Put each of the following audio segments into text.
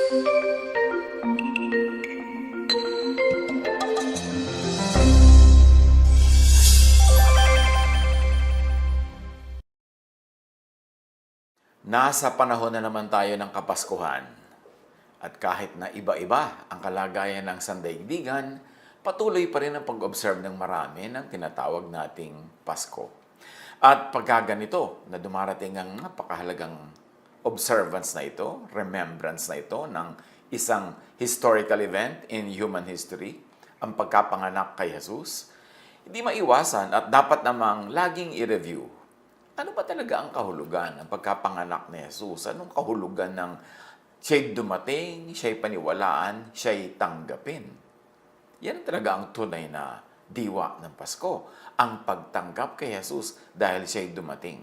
Nasa panahon na naman tayo ng Kapaskuhan. At kahit na iba-iba ang kalagayan ng sandaigdigan, patuloy pa rin ang pag-observe ng marami ng tinatawag nating Pasko. At pagka ganito na dumarating ang napakahalagang observance na ito, remembrance na ito ng isang historical event in human history, ang pagkapanganak kay Jesus, hindi maiwasan at dapat namang laging i-review. Ano ba talaga ang kahulugan ng pagkapanganak ni Jesus? Anong kahulugan ng siya'y dumating, siya'y paniwalaan, siya'y tanggapin? Yan talaga ang tunay na diwa ng Pasko, ang pagtanggap kay Jesus dahil siya'y dumating.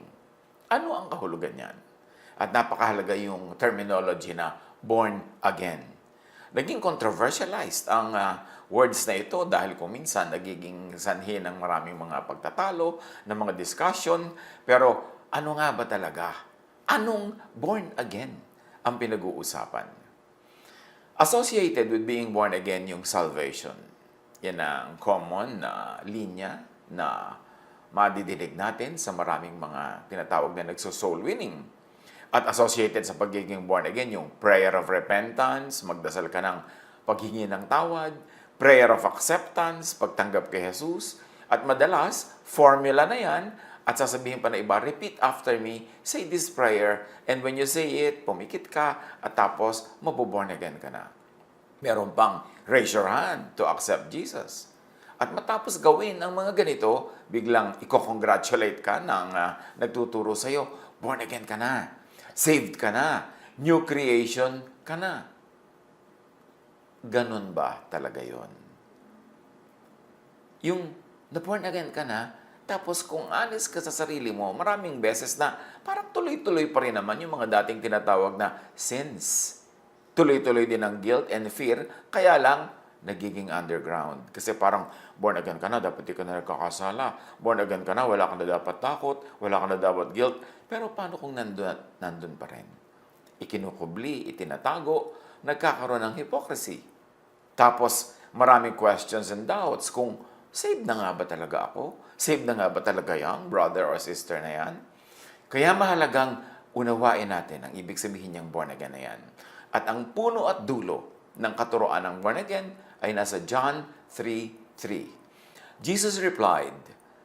Ano ang kahulugan niyan? At napakahalaga yung terminology na born again. Naging controversialized ang words na ito dahil kung minsan nagiging sanhi ng maraming mga pagtatalo, ng mga discussion. Pero ano nga ba talaga? Anong born again ang pinag-uusapan? Associated with being born again yung salvation. Yan ang common na linya na madidinig natin sa maraming mga tinatawag na nagso-soul winning. At associated sa pagiging born again, yung prayer of repentance, magdasal ka ng paghingi ng tawad, prayer of acceptance, pagtanggap kay Jesus, at madalas, formula na yan, at sasabihin pa na iba, repeat after me, say this prayer, and when you say it, pumikit ka, at tapos, mabuborn again ka na. Meron pang, raise your hand to accept Jesus. At matapos gawin ang mga ganito, biglang i-congratulate ka ng nagtuturo sa'yo, born again ka na. Saved ka na. New creation ka na. Ganun ba talaga yon? Yung na-born again ka na, tapos kung honest ka sa sarili mo, maraming beses na parang tuloy-tuloy pa rin naman yung mga dating tinatawag na sins. Tuloy-tuloy din ang guilt and fear, kaya lang nagiging underground. Kasi parang born again ka na, dapat di ka na nagkakasala. Born again ka na, wala ka na dapat takot, wala ka na dapat guilt. Pero paano kung nandun pa rin? Ikinukubli, itinatago, nagkakaroon ng hypocrisy. Tapos maraming questions and doubts kung saved na nga ba talaga ako? Saved na nga ba talaga yung brother or sister na yan? Kaya mahalagang unawain natin ang ibig sabihin niyang born again na yan. At ang puno at dulo ng katuroan ng born again ay nasa John 3:3. Jesus replied,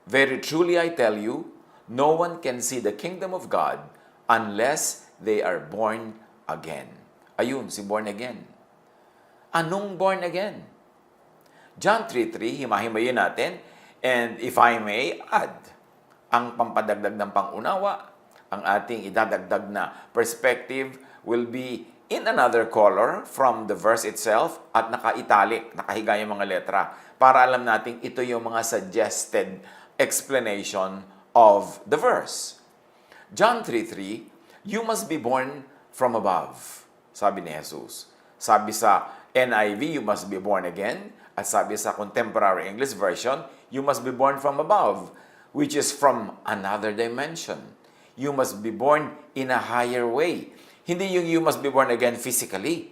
"Very truly I tell you, no one can see the kingdom of God unless they are born again." Ayun, si born again. Anong born again? John 3:3, himahimayin natin, and if I may add, ang pampadagdag ng pangunawa, ang ating idadagdag na perspective will be in another color from the verse itself at naka-italic, nakahiga yung mga letra para alam natin ito yung mga suggested explanation of the verse. John 3:3, you must be born from above, sabi ni Jesus. Sabi sa NIV, you must be born again. At sabi sa Contemporary English Version, you must be born from above, which is from another dimension. You must be born in a higher way. Hindi yung you must be born again physically.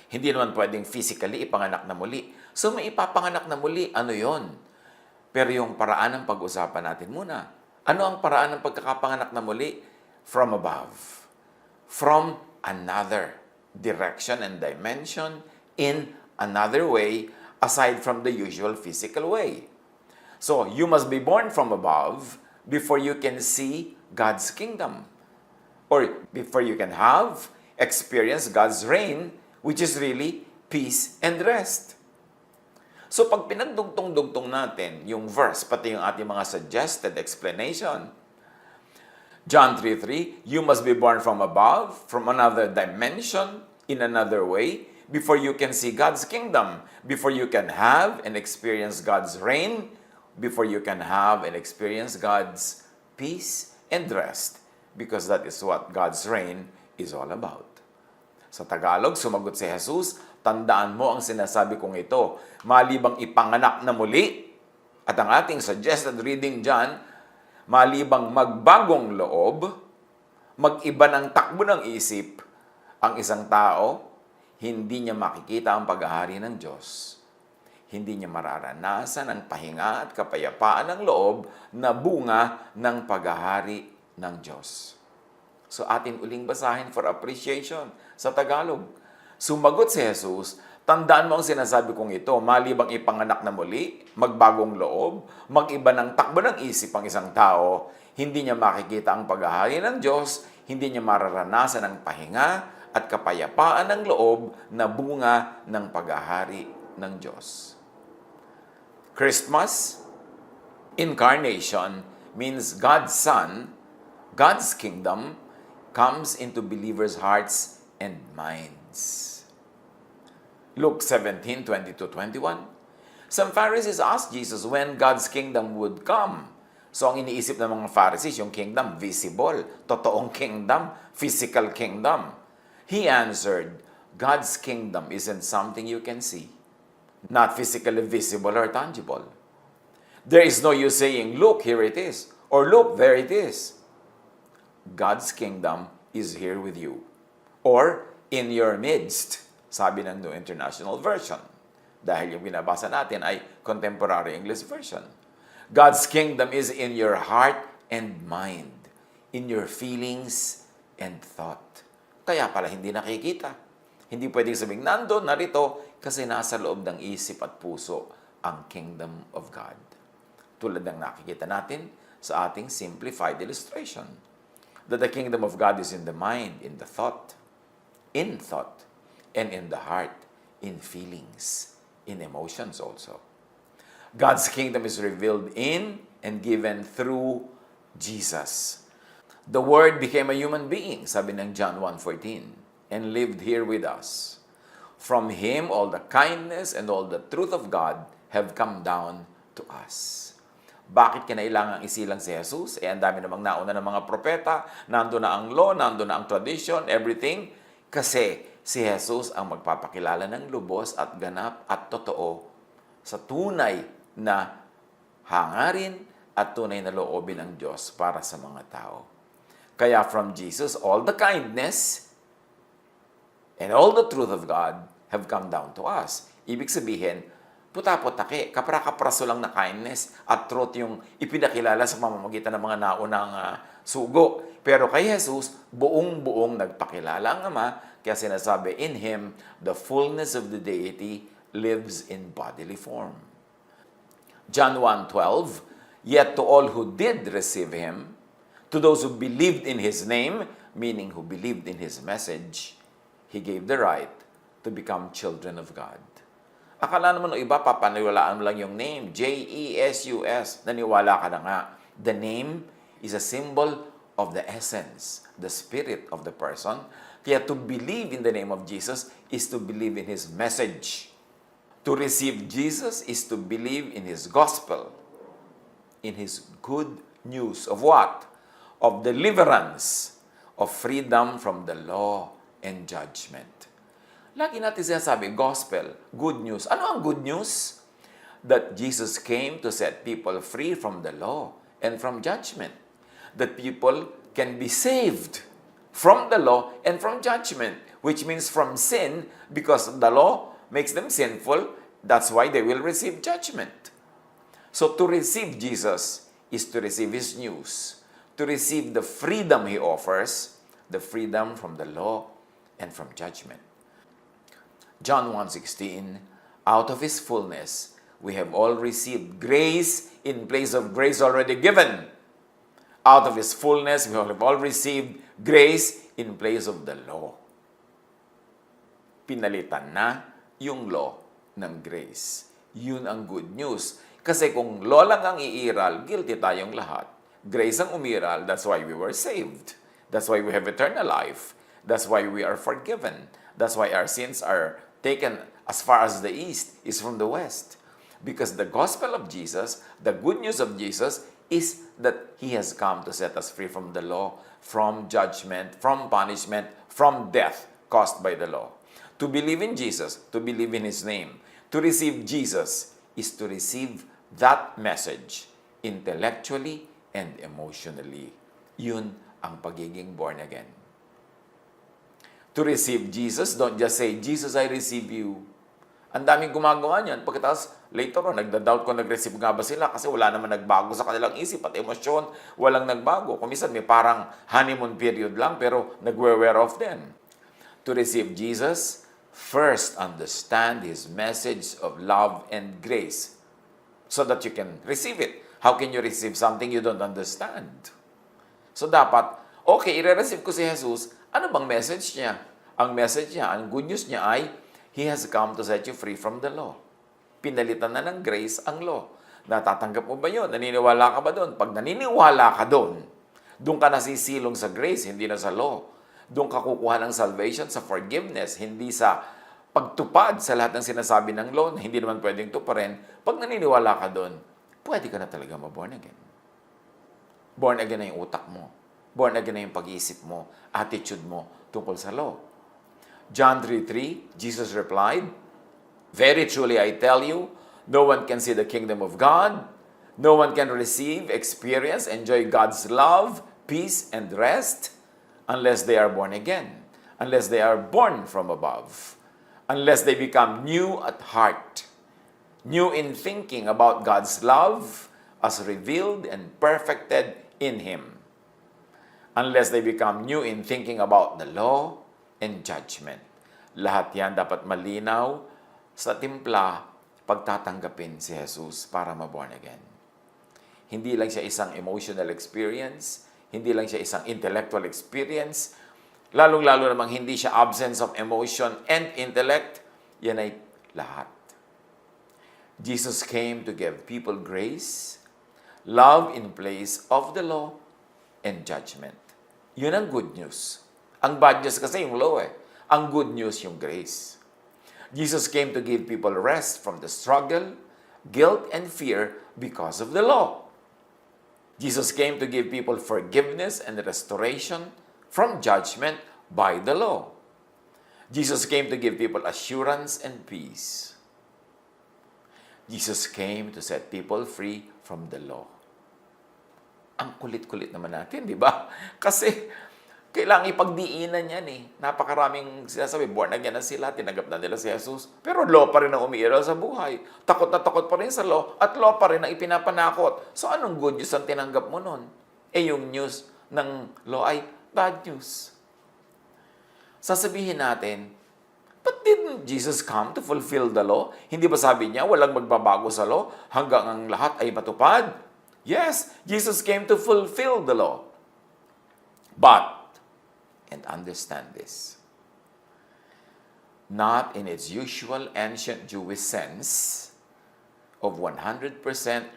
Hindi naman pwedeng physically ipanganak na muli. So may ipapanganak na muli, ano yon? Pero yung paraan ng pag-usapan natin muna. Ano ang paraan ng pagkakapanganak na muli? From above. From another direction and dimension, in another way, aside from the usual physical way. So, you must be born from above before you can see God's kingdom. Or before you can experience God's reign, which is really peace and rest. So pag pinagdugtong-dugtong natin yung verse, pati yung ating mga suggested explanation, John 3:3, you must be born from above, from another dimension, in another way, before you can see God's kingdom, before you can have and experience God's reign, before you can have and experience God's peace and rest, because that is what God's reign is all about. Sa Tagalog, sumagot si Jesus, tandaan mo ang sinasabi kong ito, malibang ipanganak na muli, at ang ating suggested reading dyan, malibang magbagong loob, mag-iba ng takbo ng isip, Ang isang tao, hindi niya makikita ang paghahari ng Diyos. Hindi niya mararanasan ang pahinga at kapayapaan ng loob na bunga ng paghahari ng Diyos. So atin uling basahin for appreciation sa Tagalog. Sumagot si Jesus, tandaan mo ang sinasabi kong ito, malibang ipanganak na muli, magbagong loob, mag-iba ng takbo ng isip ang isang tao, hindi niya makikita ang paghahari ng Diyos, hindi niya mararanasan ang pahinga at kapayapaan ng loob na bunga ng paghahari ng Diyos. Christmas, incarnation, means God's Son, God's kingdom, comes into believers' hearts and minds. Luke 17:20-21. Some Pharisees asked Jesus when God's kingdom would come. So ang iniisip ng mga Pharisees, yung kingdom, visible, totoong kingdom, physical kingdom. He answered, God's kingdom isn't something you can see, not physically visible or tangible. There is no use saying, look, here it is, or look, there it is. God's kingdom is here with you, or in your midst, sabi ng New International Version. Dahil yung binabasa natin ay Contemporary English Version. God's kingdom is in your heart and mind, in your feelings and thought. Kaya pala hindi nakikita. Hindi pwedeng sabing nandun, narito, kasi nasa loob ng isip at puso ang kingdom of God. Tulad ng nakikita natin sa ating simplified illustration. That the kingdom of God is in the mind, in the thought, and in the heart, in feelings, in emotions also. God's kingdom is revealed in and given through Jesus. The Word became a human being, sabi ng John 1:14, and lived here with us. From Him, all the kindness and all the truth of God have come down to us. Bakit kinailangang isilang si Jesus? Ang dami namang nauna ng mga propeta, nando na ang law, nando na ang tradition, everything. Kasi si Jesus ang magpapakilala ng lubos at ganap at totoo sa tunay na hangarin at tunay na loobin ng Diyos para sa mga tao. Kaya from Jesus, all the kindness and all the truth of God have come down to us. Ibig sabihin, puta-putake, kapra-kapraso lang na kindness at truth yung ipinakilala sa pamamagitan ng mga naunang sugo. Pero kay Jesus, buong-buong nagpakilala ang Ama, kaya sinasabi, in Him, the fullness of the deity lives in bodily form. John 1:12, yet to all who did receive Him, to those who believed in His name, meaning who believed in His message, He gave the right to become children of God. Akala naman ng iba, papaniwalaan mo lang yung name, J-E-S-U-S. Naniwala ka na nga. The name is a symbol of the essence, the spirit of the person. Kaya to believe in the name of Jesus is to believe in His message. To receive Jesus is to believe in His gospel, in His good news of what? Of deliverance, of freedom from the law and judgment. Lagi natin sinasabi, gospel, good news. Ano ang good news? That Jesus came to set people free from the law and from judgment. That people can be saved from the law and from judgment, which means from sin, because the law makes them sinful. That's why they will receive judgment. So to receive Jesus is to receive His news, to receive the freedom He offers, the freedom from the law and from judgment. John 1:16, out of His fullness, we have all received grace in place of grace already given. Out of His fullness, we have all received grace in place of the law. Pinalitan na yung law ng grace. Yun ang good news. Kasi kung law lang ang iiral, guilty tayong lahat. Grace ang umiral, that's why we were saved. That's why we have eternal life. That's why we are forgiven. That's why our sins are taken as far as the east is from the west. Because the gospel of Jesus, the good news of Jesus, is that He has come to set us free from the law, from judgment, from punishment, from death caused by the law. To believe in Jesus, to believe in His name, to receive Jesus, is to receive that message intellectually and emotionally. Yun ang pagiging born again. To receive Jesus, don't just say, Jesus, I receive you. Ang daming gumagawa niyan. Pagkatapos, later on, nagda-doubt kung nag-receive nga ba sila kasi wala naman nagbago sa kanilang isip at emosyon. Walang nagbago. Kung minsan may parang honeymoon period lang pero nagwe-wear off din. To receive Jesus, first understand His message of love and grace so that you can receive it. How can you receive something you don't understand? So dapat, okay, i-receive ko si Jesus. Ano bang message niya? Ang message niya, ang good news niya ay, He has come to set you free from the law. Pinalitan na ng grace ang law. Natatanggap mo ba yun? Naniniwala ka ba doon? Pag naniniwala ka doon, doon ka nasisilong sa grace, hindi na sa law. Doon ka kukuha ng salvation sa forgiveness, hindi sa pagtupad sa lahat ng sinasabi ng law na hindi naman pwedeng tuparin. Pag naniniwala ka doon, pwede ka na talaga ma-born again. Born again na yung utak mo. Born again na yung pag-iisip mo, attitude mo tungkol sa law. John 3:3, Jesus replied, Very truly I tell you, no one can see the kingdom of God, no one can receive, experience, enjoy God's love, peace, and rest unless they are born again, unless they are born from above, unless they become new at heart, new in thinking about God's love as revealed and perfected in Him, unless they become new in thinking about the law and judgment. Lahat yan dapat malinaw sa timpla pagtatanggapin si Jesus para ma-born again. Hindi lang siya isang emotional experience, hindi lang siya isang intellectual experience, lalong-lalo namang hindi siya absence of emotion and intellect, yan ay lahat. Jesus came to give people grace, love in place of the law, and judgment. Yun ang good news. Ang bad news kasi yung law eh. Ang good news yung grace. Jesus came to give people rest from the struggle, guilt, and fear because of the law. Jesus came to give people forgiveness and restoration from judgment by the law. Jesus came to give people assurance and peace. Jesus came to set people free from the law. Ang kulit-kulit naman natin, di ba? Kasi kailangan ipagdiinan yan eh. Napakaraming sinasabi, born again na sila, tinanggap na nila si Jesus. Pero law pa rin ang umiiral sa buhay. Takot na takot pa rin sa law at law pa rin ang ipinapanakot. So anong good news ang tinanggap mo nun? Eh yung news ng law ay bad news. Sasabihin natin, but didn't Jesus come to fulfill the law? Hindi ba sabi niya, walang magbabago sa law hanggang ang lahat ay matupad? Yes, Jesus came to fulfill the law. But, and understand this, not in its usual ancient Jewish sense of 100%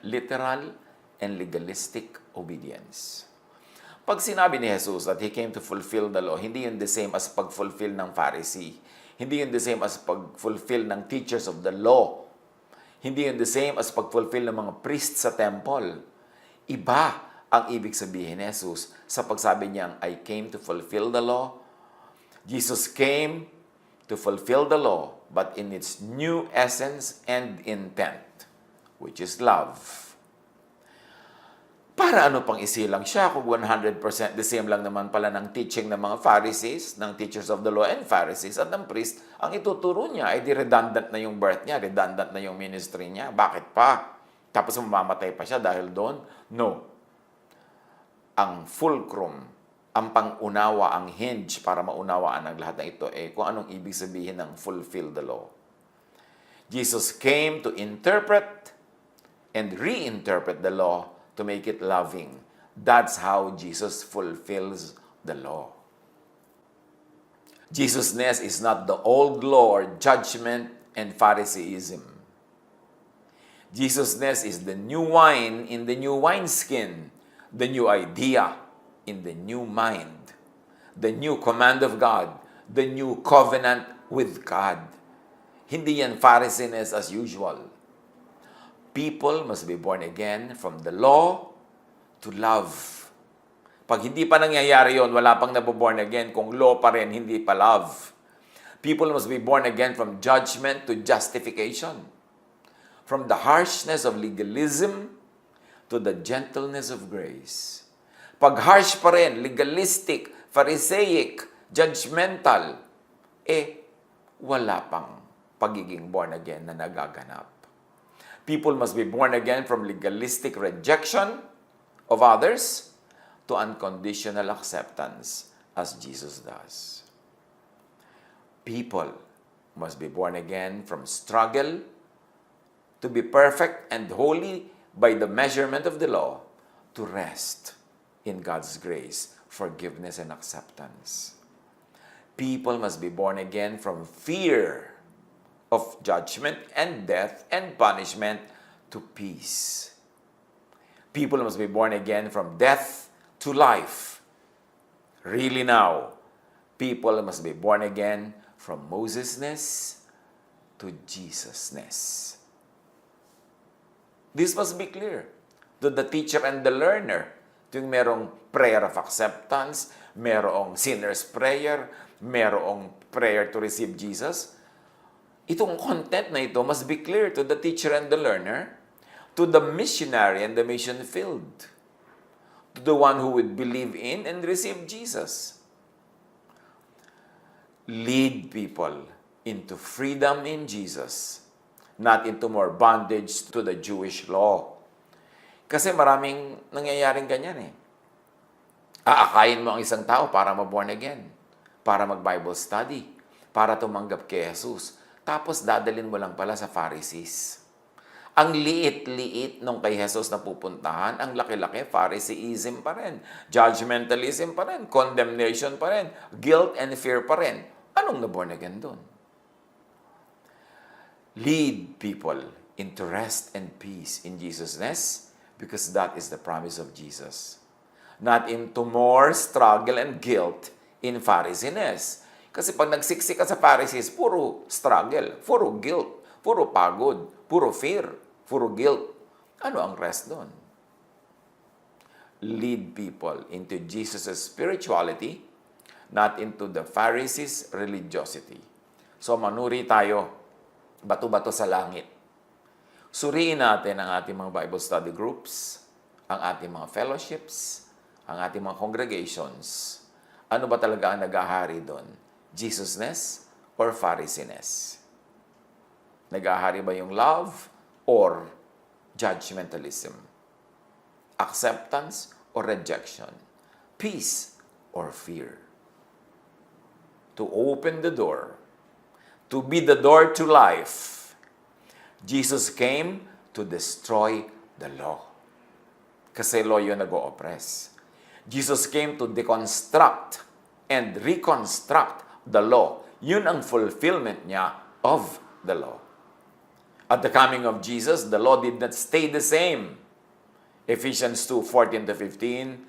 literal and legalistic obedience. Pag sinabi ni Jesus that He came to fulfill the law, hindi yun the same as pag-fulfill ng Pharisee. Hindi yun the same as pag-fulfill ng teachers of the law. Hindi yun the same as pag-fulfill ng mga priests sa temple. Iba ang ibig sabihin ni Jesus sa pagsabi niyang, I came to fulfill the law. Jesus came to fulfill the law, but in its new essence and intent, which is love. Para ano pang isilang siya kung 100% the same lang naman pala ng teaching ng mga Pharisees, ng teachers of the law and Pharisees at ng priest, ang ituturo niya ay di redundant na yung birth niya, redundant na yung ministry niya. Bakit pa? Tapos mamamatay pa siya dahil doon? No. Ang fulcrum, ang pangunawa, ang hinge para maunawaan ang lahat ng ito kung anong ibig sabihin ng fulfill the law. Jesus came to interpret and reinterpret the law to make it loving. That's how Jesus fulfills the law. Jesus' is not the old law or judgment and Phariseeism. Jesus' is the new wine in the new wineskin, the new idea in the new mind, the new command of God, the new covenant with God. Hindi yan Pharisees as usual. People must be born again from the law to love. Pag hindi pa nangyayari yon, wala pang naboborn again. Kung law pa rin, hindi pa love. People must be born again from judgment to justification. From the harshness of legalism to the gentleness of grace. Pag harsh pa rin, legalistic, Pharisaic, judgmental, wala pang pagiging born again na nagaganap. People must be born again from legalistic rejection of others to unconditional acceptance as Jesus does. People must be born again from struggle to be perfect and holy by the measurement of the law to rest in God's grace, forgiveness, and acceptance. People must be born again from fear of judgment and death and punishment to peace. People must be born again from death to life. Really now, people must be born again from Mosesness to Jesusness. This must be clear to the teacher and the learner. Yung merong prayer of acceptance, merong sinner's prayer, merong prayer to receive Jesus. Itong content na ito must be clear to the teacher and the learner, to the missionary and the mission field, to the one who would believe in and receive Jesus. Lead people into freedom in Jesus, not into more bondage to the Jewish law. Kasi maraming nangyayaring ganyan eh. Aakayin mo ang isang tao para ma-born again, para mag-Bible study, para tumanggap kay Jesus. Tapos dadalin mo lang pala sa Pharisees. Ang liit-liit nung kay Jesus na pupuntahan, ang laki-laki, Phariseeism pa rin, judgmentalism pa rin, condemnation pa rin, guilt and fear pa rin. Anong na-born again doon? Lead people into rest and peace in Jesus' because that is the promise of Jesus. Not into more struggle and guilt in Pharisees. Kasi pag nagsiksik ka sa Pharisees, puro struggle, puro guilt, puro pagod, puro fear, puro guilt. Ano ang rest doon? Lead people into Jesus' spirituality, not into the Pharisees' religiosity. So manuri tayo, bato-bato sa langit. Suriin natin ang ating mga Bible study groups, ang ating mga fellowships, ang ating mga congregations. Ano ba talaga ang nagahari doon? Jesusness or Pharisiness? Nagahari ba yung love or judgmentalism? Acceptance or rejection? Peace or fear? To open the door, to be the door to life, Jesus came to destroy the law. Kasi law yun nag-o-oppress. Jesus came to deconstruct and reconstruct the law. Yun ang fulfillment niya of the law. At the coming of Jesus, the law did not stay the same. Ephesians 2:14-15,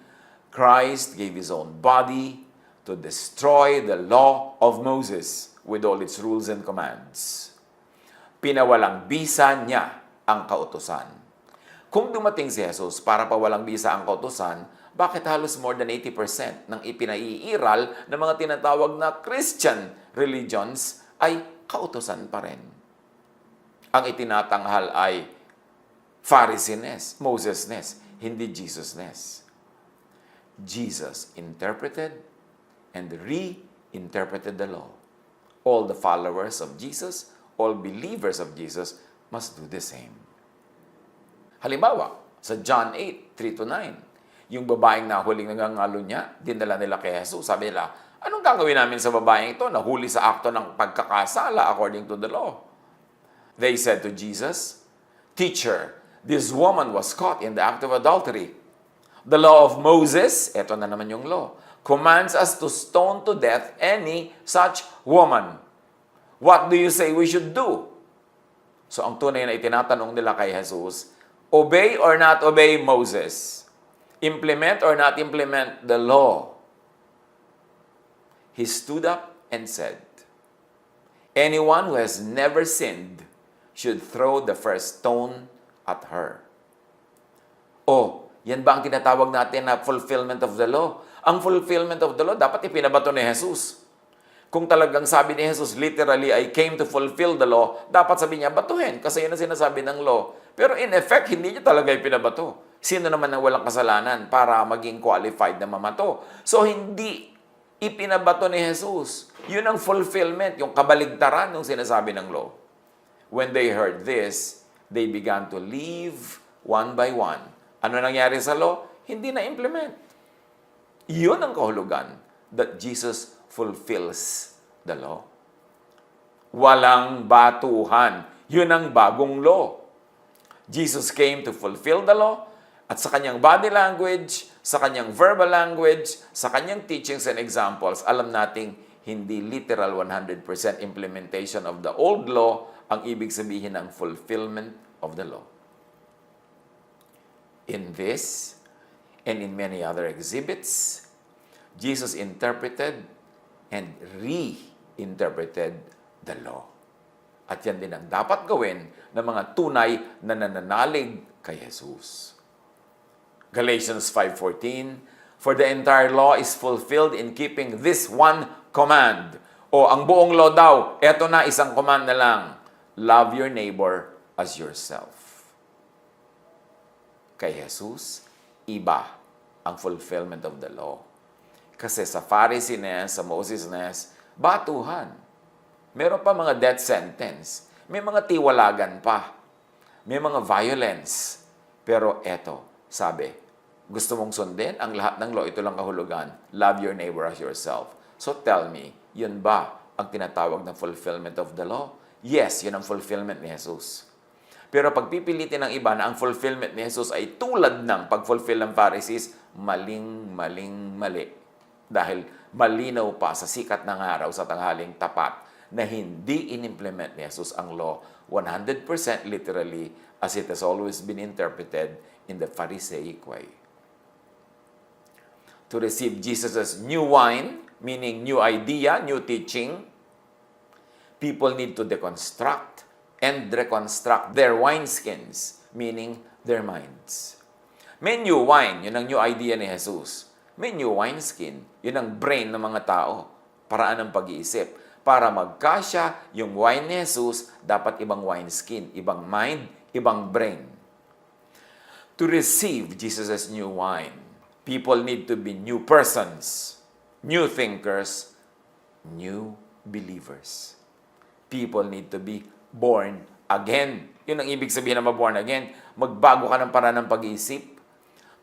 Christ gave His own body to destroy the law of Moses with all its rules and commands. Pinawalang bisa niya ang kautusan. Kung dumating si Jesus para pawalang bisa ang kautusan, bakit halos more than 80% ng ipinaiiral ng mga tinatawag na Christian religions ay kautusan pa rin? Ang itinatanghal ay Pharisiness, Mosesness, hindi Jesusness. Jesus interpreted and reinterpreted the law. All the followers of Jesus, all believers of Jesus must do the same. Halimbawa, sa John 8:3-9, yung babaeng nahuling nangangalo niya, dinala nila kay Jesus. Sabi nila, anong gagawin namin sa babaeng ito? Nahuli sa akto ng pagkakasala according to the law. They said to Jesus, Teacher, this woman was caught in the act of adultery. The law of Moses, eto na naman yung law, commands us to stone to death any such woman. What do you say we should do? So ang tunay na itinatanong nila kay Jesus, obey or not obey Moses? Implement or not implement the law? He stood up and said, anyone who has never sinned should throw the first stone at her. Oh, yan ba ang tinatawag natin na fulfillment of the law? Ang fulfillment of the law, dapat ipinabato ni Jesus. Kung talagang sabi ni Jesus, literally, I came to fulfill the law, dapat sabi niya, batuhin, kasi yun ang sinasabi ng law. Pero in effect, hindi niya talaga ipinabato. Sino naman ang walang kasalanan para maging qualified na mamato? So, hindi Ipinabato ni Jesus. Yun ang fulfillment, yung kabaligtaran ng sinasabi ng law. When they heard this, they began to leave one by one. Ano nangyari sa law? Hindi na implement. Yun ang kahulugan that Jesus fulfills the law. Walang batuhan. Yun ang bagong law. Jesus came to fulfill the law at sa kanyang body language, sa kanyang verbal language, sa kanyang teachings and examples, alam nating hindi literal 100% implementation of the old law ang ibig sabihin ng fulfillment of the law. In this and in many other exhibits, Jesus interpreted and reinterpreted the law. At yan din ang dapat gawin ng mga tunay na nananalig kay Jesus. Galatians 5:14, for the entire law is fulfilled in keeping this one command. O ang buong law daw, eto na isang command na lang. Love your neighbor as yourself. Kay Jesus, iba ang fulfillment of the law. Kasi sa Pharisee sa Moses batuhan. Meron pa mga death sentence. May mga tiwalagan pa. May mga violence. Pero eto, sabi, gusto mong sundin ang lahat ng law, ito lang kahulugan. Love your neighbor as yourself. So tell me, yun ba ang tinatawag na fulfillment of the law? Yes, yun ang fulfillment ni Jesus. Pero pagpipilitin ng iba na ang fulfillment ni Jesus ay tulad ng pag-fulfill ng Pharisees, mali. Dahil malinaw pa sa sikat ng araw sa tanghaling tapat na hindi inimplement ni Jesus ang law 100% literally as it has always been interpreted in the Pharisaic way. To receive Jesus as new wine, meaning new idea, new teaching, people need to deconstruct and reconstruct their wineskins, meaning their minds. May new wine, yun ang new idea ni Jesus. May new wineskin, yun ang brain ng mga tao, paraan ng pag-iisip. Para magkasya yung wine ni Jesus, dapat ibang wineskin, ibang mind, ibang brain. To receive Jesus as new wine, people need to be new persons, new thinkers, new believers. People need to be born again. Yun ang ibig sabihin na ma-born again. Magbago ka ng paraan ng pag-iisip.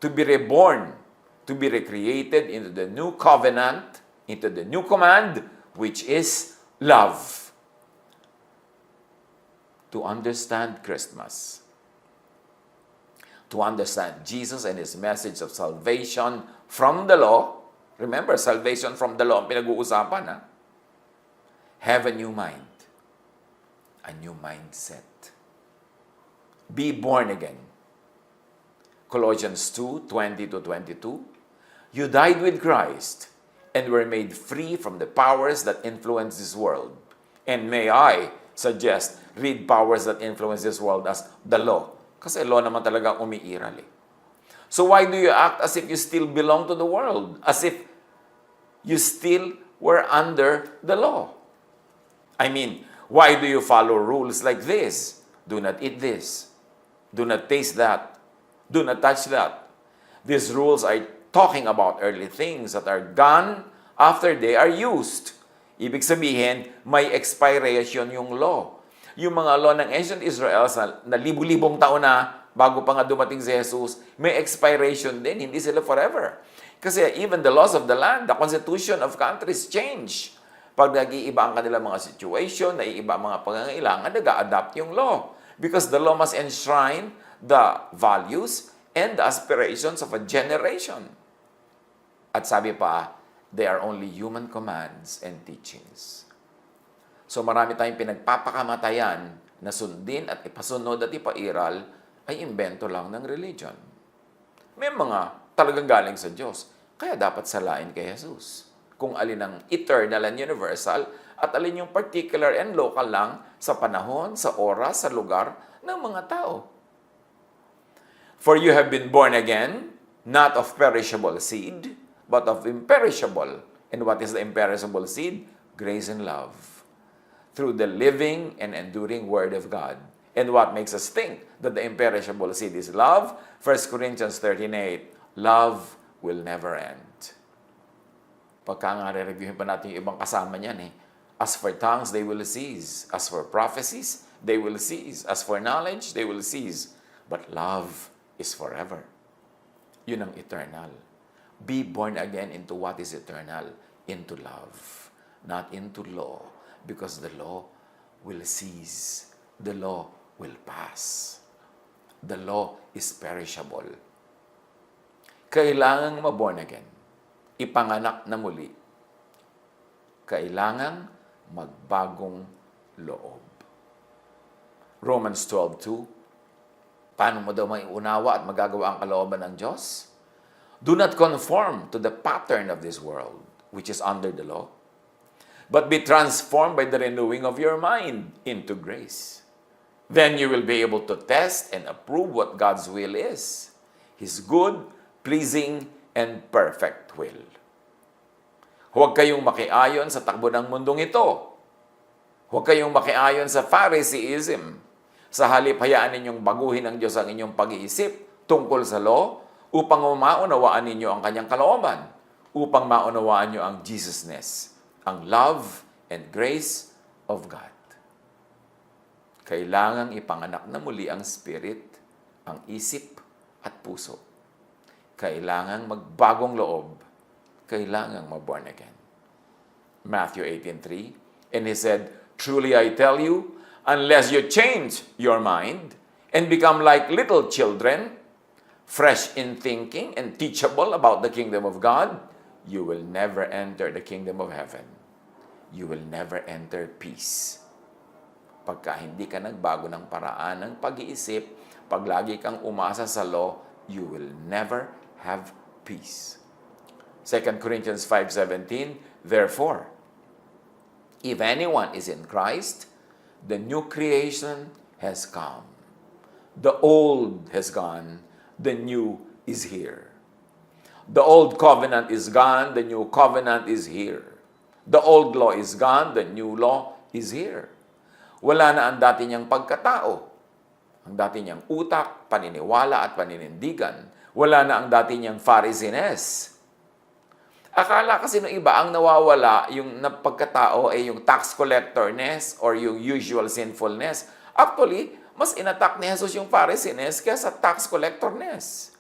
To be reborn, to be recreated into the new covenant, into the new command, which is love. To understand Christmas, to understand Jesus and His message of salvation from the law. Remember, salvation from the law ang pinag-uusapan, ha? Have a new mind. A new mindset. Be born again. Colossians 2:20-22. You died with Christ and were made free from the powers that influence this world. And may I suggest, read powers that influence this world as the law. Kasi law naman talaga umiiral eh. So why do you act as if you still belong to the world? As if you still were under the law? I mean, why do you follow rules like this? Do not eat this. Do not taste that. Do not touch that. These rules are talking about earthly things that are gone after they are used. Ibig sabihin, may expiration yung law. Yung mga law ng ancient Israel na libu-libong taon na bago pa nga dumating si Jesus, may expiration din. Hindi sila forever. Kasi even the laws of the land, the constitution of countries change. Pag nag-iiba ang kanilang mga situation, naiiba ang mga pangangailangan, nag-a-adapt yung law. Because the law must enshrine the values and the aspirations of a generation. At sabi pa, they are only human commands and teachings. So marami tayong pinagpapakamatayan na sundin at ipasunod at ipairal ay imbento lang ng religion. May mga talagang galing sa Diyos. Kaya dapat salain kay Jesus. Kung alin ang eternal and universal at alin yung particular and local lang sa panahon, sa oras, sa lugar ng mga tao. For you have been born again, not of perishable seed, but of imperishable. And what is the imperishable seed? Grace and love. Through the living and enduring Word of God. And what makes us think that the imperishable seed is love? 1 Corinthians 13:8, love will never end. Pagka nga re-reviewin pa natin yung ibang kasama niyan eh. As for tongues, they will cease. As for prophecies, they will cease. As for knowledge, they will cease. But love is forever. Yun ang eternal. Be born again into what is eternal. Into love. Not into law. Because the law will cease. The law will pass. The law is perishable. Kailangang ma-born again. Ipanganak na muli. Kailangang magbagong loob. Romans 12:2. Paano mo daw maiunawa at magagawa ang kalooban ng Diyos? Do not conform to the pattern of this world, which is under the law, but be transformed by the renewing of your mind into grace. Then you will be able to test and approve what God's will is, His good, pleasing, and perfect will. Huwag kayong makiayon sa takbo ng mundong ito. Huwag kayong makiayon sa Phariseeism. Sa halip, hayaan ninyong baguhin ng Diyos ang inyong pag-iisip tungkol sa law upang maunawaan ninyo ang kanyang kalooban, upang maunawaan nyo ang Jesusness, ang love and grace of God. Kailangang ipanganak na muli ang spirit, ang isip at puso. Kailangang magbagong loob. Kailangang ma-born again. Matthew 18:3, and He said, "Truly I tell you, unless you change your mind and become like little children, fresh in thinking and teachable about the kingdom of God, you will never enter the kingdom of heaven. You will never enter peace." Pagka hindi ka nagbago ng paraan ng pag-iisip, pag lagi kang umasa sa law, you will never have peace. 2 Corinthians 5:17, therefore, if anyone is in Christ, the new creation has come. The old has gone, the new is here. The old covenant is gone, the new covenant is here. The old law is gone, the new law is here. Wala na ang dati niyang pagkatao, ang dati niyang utak, paniniwala at paninindigan. Wala na ang dati niyang Pharisees. Akala kasi ng iba ang nawawala, yung pagkatao ay yung tax collectorness or yung usual sinfulness. Actually, mas inattack ni Jesus yung Pharisees kaysa tax collectorness.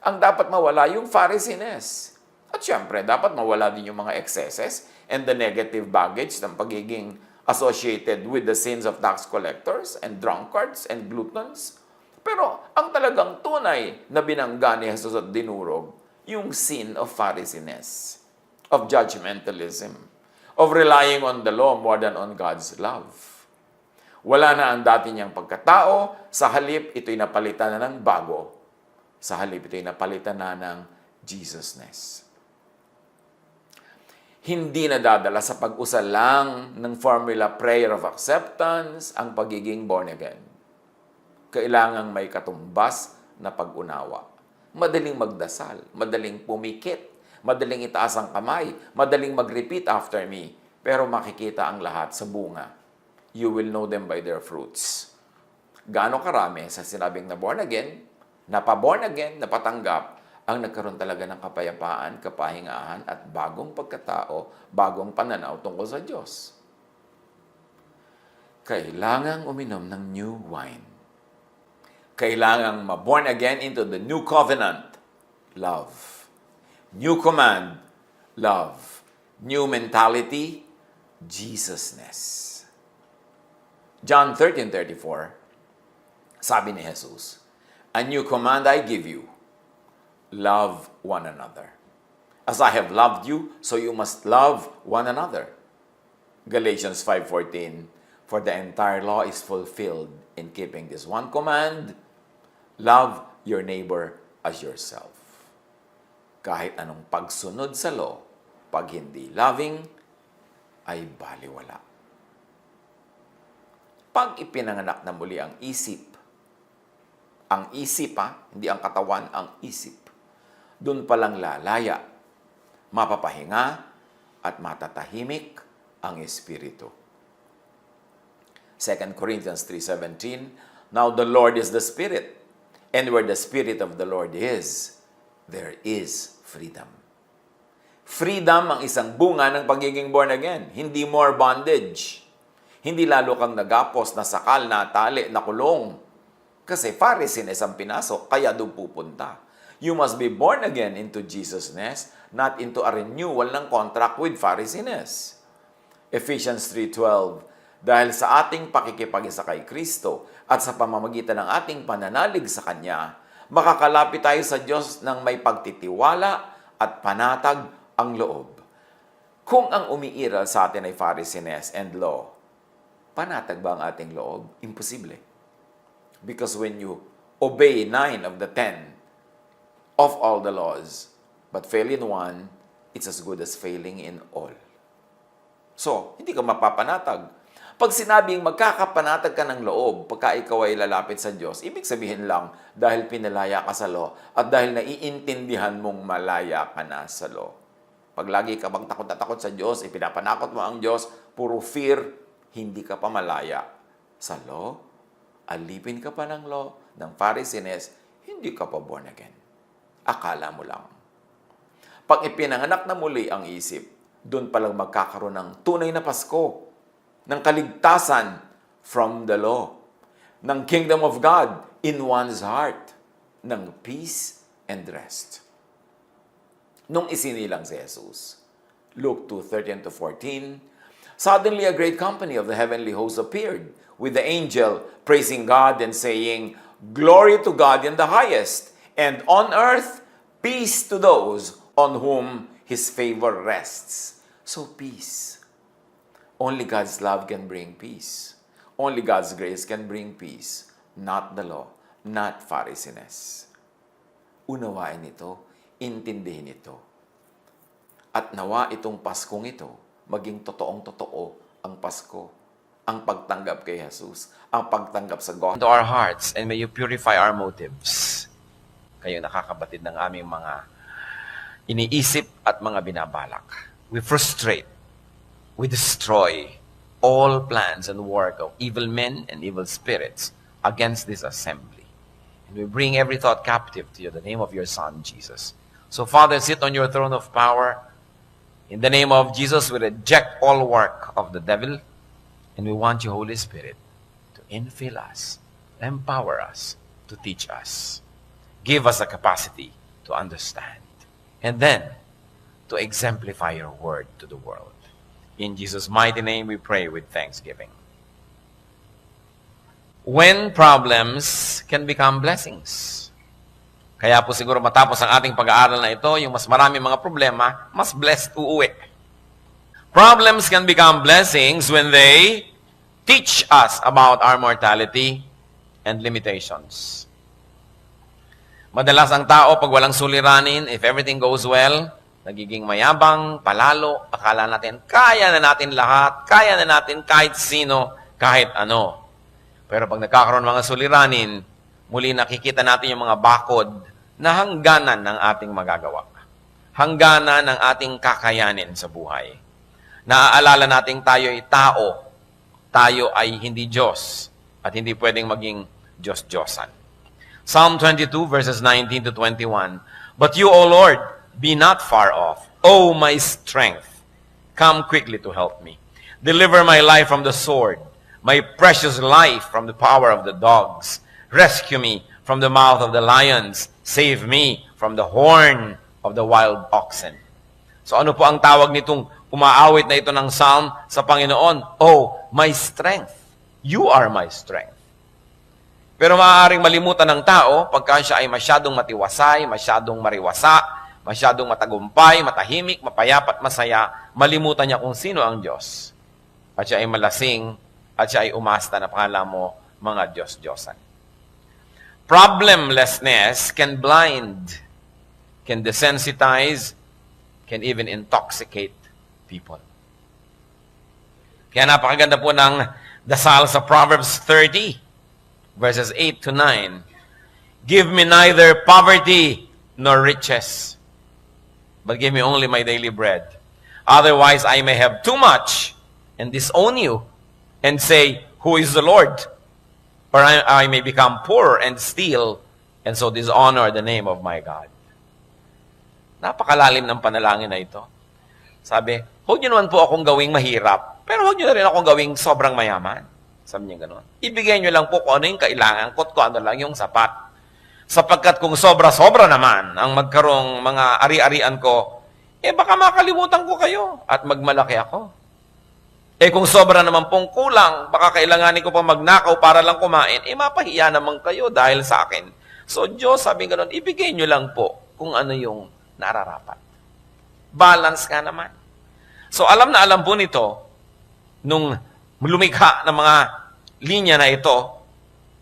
Ang dapat mawala yung Pharisees. At syempre, dapat mawala din yung mga excesses and the negative baggage ng pagiging associated with the sins of tax collectors and drunkards and gluttons. Pero ang talagang tunay na binangga ni Jesus at dinurog, yung sin of Pharisees, of judgmentalism, of relying on the law more than on God's love. Wala na ang dati niyang pagkatao, sa halip ito'y napalitan na ng bago. Sa halip ito'y napalitan na ng Jesusness. Hindi nadadala sa pag-usal lang ng formula prayer of acceptance ang pagiging born again. Kailangang may katumbas na pag-unawa. Madaling magdasal, madaling pumikit, madaling itaas ang kamay, madaling mag-repeat after me, pero makikita ang lahat sa bunga. You will know them by their fruits. Gaano karami sa sinabing na born again, napa-born again, napatanggap, ang nagkaroon talaga ng kapayapaan, kapahingahan, at bagong pagkatao, bagong pananaw tungkol sa Diyos. Kailangang uminom ng new wine. Kailangang ma-born again into the new covenant, love. New command, love. New mentality, Jesusness. John 13:34, sabi ni Jesus, a new command I give you, love one another. As I have loved you, so you must love one another. Galatians 5:14, for the entire law is fulfilled in keeping this one command, love your neighbor as yourself. Kahit anong pagsunod sa law, pag hindi loving, ay baliwala. Pag ipinanganak na muli ang isip, hindi ang katawan, ang isip, dun palang lalaya, mapapahinga, at matatahimik ang espiritu. 2 Corinthians 3:17, now the Lord is the Spirit, and where the Spirit of the Lord is, there is freedom. Freedom ang isang bunga ng pagiging born again. Hindi more bondage. Hindi lalo kang nagapos, nasakal, natali, nakulong. Kasi Pharisees ang pinasok, kaya doon pupunta. You must be born again into Jesusness, not into a renewal ng contract with Pharisees. Ephesians 3:12, dahil sa ating pakikipag-isa kay Kristo at sa pamamagitan ng ating pananalig sa Kanya, makakalapit tayo sa Diyos ng may pagtitiwala at panatag ang loob. Kung ang umiiral sa atin ay Pharisees and law, panatag ba ang ating loob? Imposible. Because when you obey 9 of the 10 of all the laws, but fail in one, it's as good as failing in all. So, hindi ka mapapanatag. Pag sinabing magkakapanatag ka ng loob pagka ikaw ay lalapit sa Diyos, ibig sabihin lang dahil pinalaya ka sa law at dahil naiintindihan mong malaya ka na sa law. Pag lagi ka bang takot na takot sa Diyos, ipinapanakot mo ang Diyos, puro fear, hindi ka pa malaya sa law. Alipin ka pa ng law, ng Pharisees, hindi ka pa born again. Akala mo lang. Pag ipinanganak na muli ang isip, doon palang magkakaroon ng tunay na Pasko, ng kaligtasan from the law, ng kingdom of God in one's heart, ng peace and rest. Nung isinilang si Jesus, Luke 2:13-14, suddenly a great company of the heavenly hosts appeared with the angel praising God and saying, "Glory to God in the highest, and on earth peace to those on whom His favor rests." So peace. Only God's love can bring peace. Only God's grace can bring peace. Not the law, not Pharisees. Unawain ito, intindihin ito. At nawa itong Paskong ito, maging totoong-totoo ang Pasko. Ang pagtanggap kay Jesus, ang pagtanggap sa God. Into our hearts, and may you purify our motives. Kayo nakakabatid ng aming mga iniisip at mga binabalak. We frustrate, we destroy all plans and work of evil men and evil spirits against this assembly. And we bring every thought captive to you in the name of your Son, Jesus. So, Father, sit on your throne of power. In the name of Jesus, we reject all work of the devil, and we want you, Holy Spirit, to infill us, empower us, to teach us. Give us the capacity to understand, and then to exemplify your word to the world. In Jesus' mighty name we pray with thanksgiving. When problems can become blessings. Kaya po siguro matapos ang ating pag-aaral na ito, yung mas marami mga problema, mas blessed uuwi. Problems can become blessings when they teach us about our mortality and limitations. Madalas ang tao, pag walang suliranin, if everything goes well, nagiging mayabang, palalo, akala natin, kaya na natin lahat, kaya na natin kahit sino, kahit ano. Pero pag nagkakaroon mga suliranin, muli nakikita natin yung mga bakod na hangganan ng ating magagawa. Hangganan ng ating kakayanin sa buhay. Naaalala natin tayo ay tao. Tayo ay hindi Diyos. At hindi pwedeng maging Diyos-Diyosan. Psalm 22 verses 19-21. But you, O Lord, be not far off. O my strength, come quickly to help me. Deliver my life from the sword, my precious life from the power of the dogs. Rescue me from the mouth of the lions. Save me from the horn of the wild oxen. So ano po ang tawag nitong umaawit na ito ng psalm sa Panginoon? Oh, my strength. You are my strength. Pero maaaring malimutan ng tao pagka siya ay masyadong matiwasay, masyadong mariwasa, masyadong matagumpay, matahimik, mapayapat, masaya, malimutan niya kung sino ang Diyos. At siya ay malasing, at siya ay umasta na pakala mo mga Diyos-Diyosan. Problemlessness can blind, can desensitize, can even intoxicate people. Kaya napakaganda po ng dasal sa Proverbs 30, verses 8-9. Give me neither poverty nor riches, but give me only my daily bread. Otherwise I may have too much and disown you and say, who is the Lord? Or I may become poor and steal, and so dishonor the name of my God. Napakalalim ng panalangin na ito. Sabi, huwag niyo naman po akong gawing mahirap, pero huwag niyo na rin akong gawing sobrang mayaman. Sabi niya gano'n. Ibigay niyo lang po kung ano yung kailangan ko at kung ano lang yung sapat. Sapagkat kung sobra-sobra naman ang magkarong mga ari-arian ko, baka makalimutan ko kayo at magmalaki ako. Kung sobra naman pong kulang, baka kailanganin ko pa magnakaw para lang kumain, mapahiya naman kayo dahil sa akin. So, Diyos, sabi gano'n, ibigay niyo lang po kung ano yung nararapat. Balance nga naman. So, alam na alam po nito, nung lumikha ng mga linya na ito,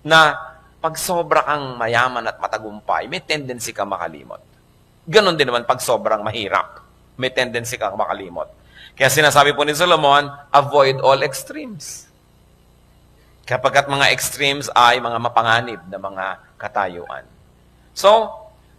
na pag sobra kang mayaman at matagumpay, may tendency kang makalimot. Ganon din naman pag sobrang mahirap, may tendency kang makalimot. Kaya sinasabi po ni Solomon, avoid all extremes. Kapagkat mga extremes ay mga mapanganib na mga katayuan. So,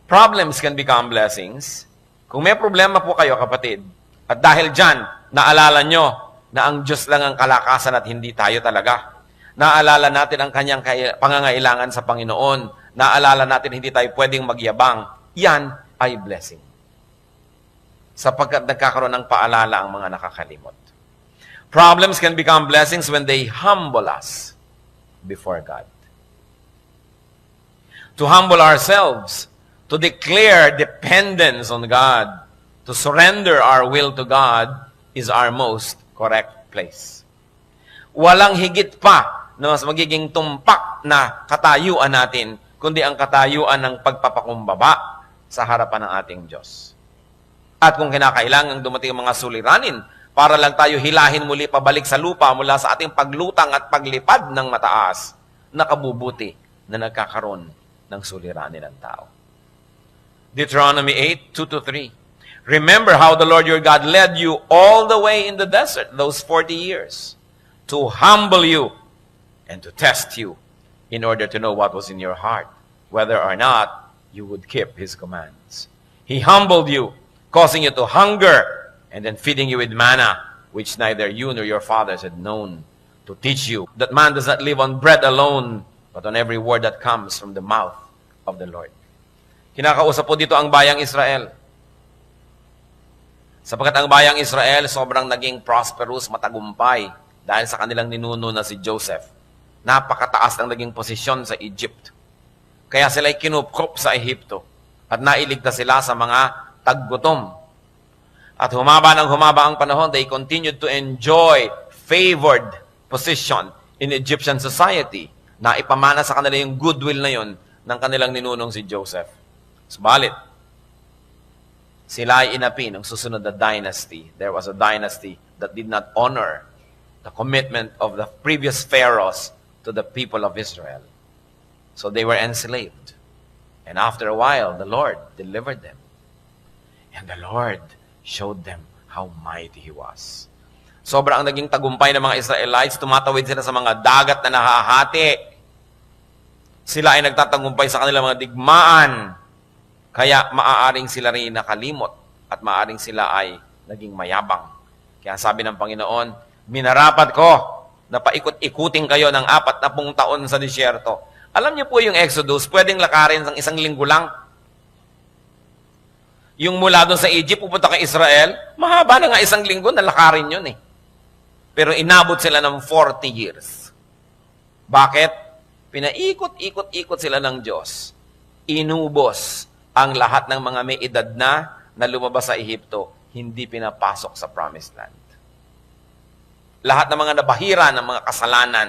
problems can become blessings. Kung may problema po kayo, kapatid, at dahil dyan, naalala nyo na ang Diyos lang ang kalakasan at hindi tayo talaga. Naalala natin ang kanyang pangangailangan sa Panginoon. Naalala natin hindi tayo pwedeng magyabang. Yan ay blessing. Sapagkat nagkakaroon ng paalala ang mga nakakalimot. Problems can become blessings when they humble us before God. To humble ourselves, to declare dependence on God, to surrender our will to God is our most correct place. Walang higit pa na mas magiging tumpak na katayuan natin, kundi ang katayuan ng pagpapakumbaba sa harapan ng ating Diyos. At kung kinakailangan dumating ang mga suliranin, para lang tayo hilahin muli pabalik sa lupa mula sa ating paglutang at paglipad ng mataas, nakabubuti na nagkakaroon ng suliranin ng tao. Deuteronomy 8:2-3. Remember how the Lord your God led you all the way in the desert, those 40 years, to humble you and to test you in order to know what was in your heart, whether or not you would keep His commands. He humbled you, causing you to hunger, and then feeding you with manna, which neither you nor your fathers had known, to teach you that man does not live on bread alone, but on every word that comes from the mouth of the Lord. Kinakausap po dito ang bayang Israel. Sapagkat ang bayang Israel sobrang naging prosperous, matagumpay, dahil sa kanilang ninuno na si Joseph. Napakataas ang naging posisyon sa Egypt. Kaya sila'y kinupkop sa Ehipto at nailigtas sila sa mga taggutom. At humaba ang panahon, they continued to enjoy favored position in Egyptian society na ipamana sa kanila yung goodwill na yon ng kanilang ninunong si Joseph. Subalit, sila ay inapi ng susunod na dynasty. There was a dynasty that did not honor the commitment of the previous pharaohs to the people of Israel. So they were enslaved. And after a while, the Lord delivered them. And the Lord showed them how mighty He was. Sobrang naging tagumpay ng mga Israelites, tumatawid sila sa mga dagat na nahahati. Sila ay nagtatagumpay sa kanilang mga digmaan. Kaya maaaring sila rin nakalimot at maaaring sila ay naging mayabang. Kaya sabi ng Panginoon, minarapat ko na paikot-ikutin kayo ng 40 taon sa disyerto. Alam niyo po yung Exodus, pwedeng lakarin ng 1 linggo lang. Yung mula doon sa Egypt, pupunta kay Israel, mahaba na nga 1 linggo, nalakarin yun eh. Pero inabot sila ng 40 years. Bakit? Pinaikot-ikot-ikot sila ng Diyos. Inubos ang lahat ng mga may edad na lumabas sa Ehipto, hindi pinapasok sa Promised Land. Lahat ng mga nabahira ng mga kasalanan,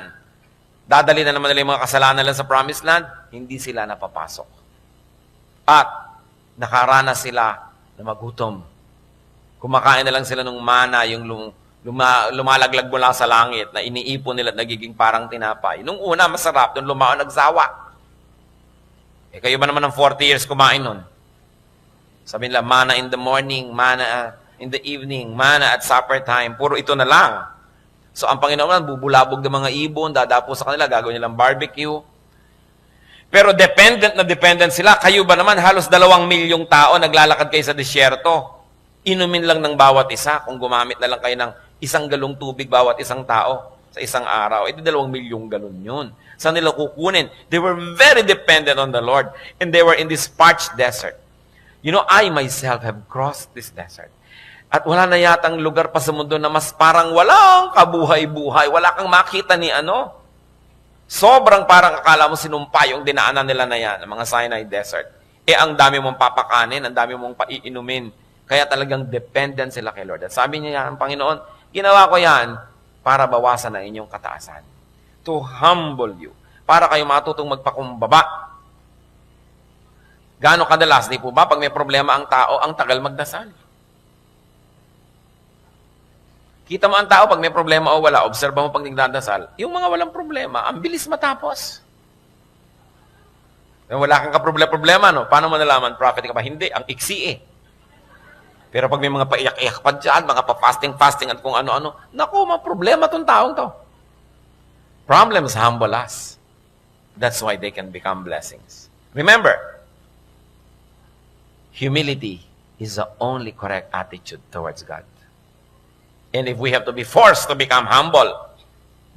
dadali na naman nila yung mga kasalanan lang sa Promised Land, hindi sila napapasok. At nakaranas sila na magutom. Kumakain na lang sila ng mana, yung lumalaglag mula sa langit, na iniipon nila at nagiging parang tinapay. Nung una, masarap. Doon lumao, nagsawa. Kayo ba naman ng 40 years kumain nun? Sabi nila, mana in the morning, mana in the evening, mana at supper time. Puro ito na lang. So, ang Panginoon, bubulabog ng mga ibon, dadapo sa kanila, gagawin nilang barbecue. Pero dependent sila. Kayo ba naman, halos 2 milyong tao naglalakad kayo sa disyerto. Inumin lang ng bawat isa. Kung gumamit na lang kayo ng 1 galong tubig bawat isang tao sa isang araw, 2 milyong galon yun. Saan nila kukunin? They were very dependent on the Lord. And they were in this parched desert. You know, I myself have crossed this desert. At wala na yatang lugar pa sa mundo na mas parang walang kabuhay-buhay. Wala kang makita ni ano. Sobrang parang akala mo sinumpa yung dinaanan nila na yan, ang mga Sinai Desert. Ang dami mong papakanin, ang dami mong paiinumin. Kaya talagang dependent sila kay Lord. At sabi niya, ang Panginoon, ginawa ko yan para bawasan ang inyong kataasan. To humble you. Para kayo matutong magpakumbaba. Gaano kadalas, di po ba, pag may problema ang tao, ang tagal magdasal. Kita mo ang tao, pag may problema o wala, obserba mo pag nagdadasal, yung mga walang problema, ang bilis matapos. Wala kang kaproblema, no? Paano mo nalaman, prophet ka ba? Hindi, ang iksi eh. Pero pag may mga paiyak-iyak pa dyan, mga pa-fasting at kung ano-ano, naku, mga problema tong taong to. Problems humble us. That's why they can become blessings. Remember, humility is the only correct attitude towards God. And if we have to be forced to become humble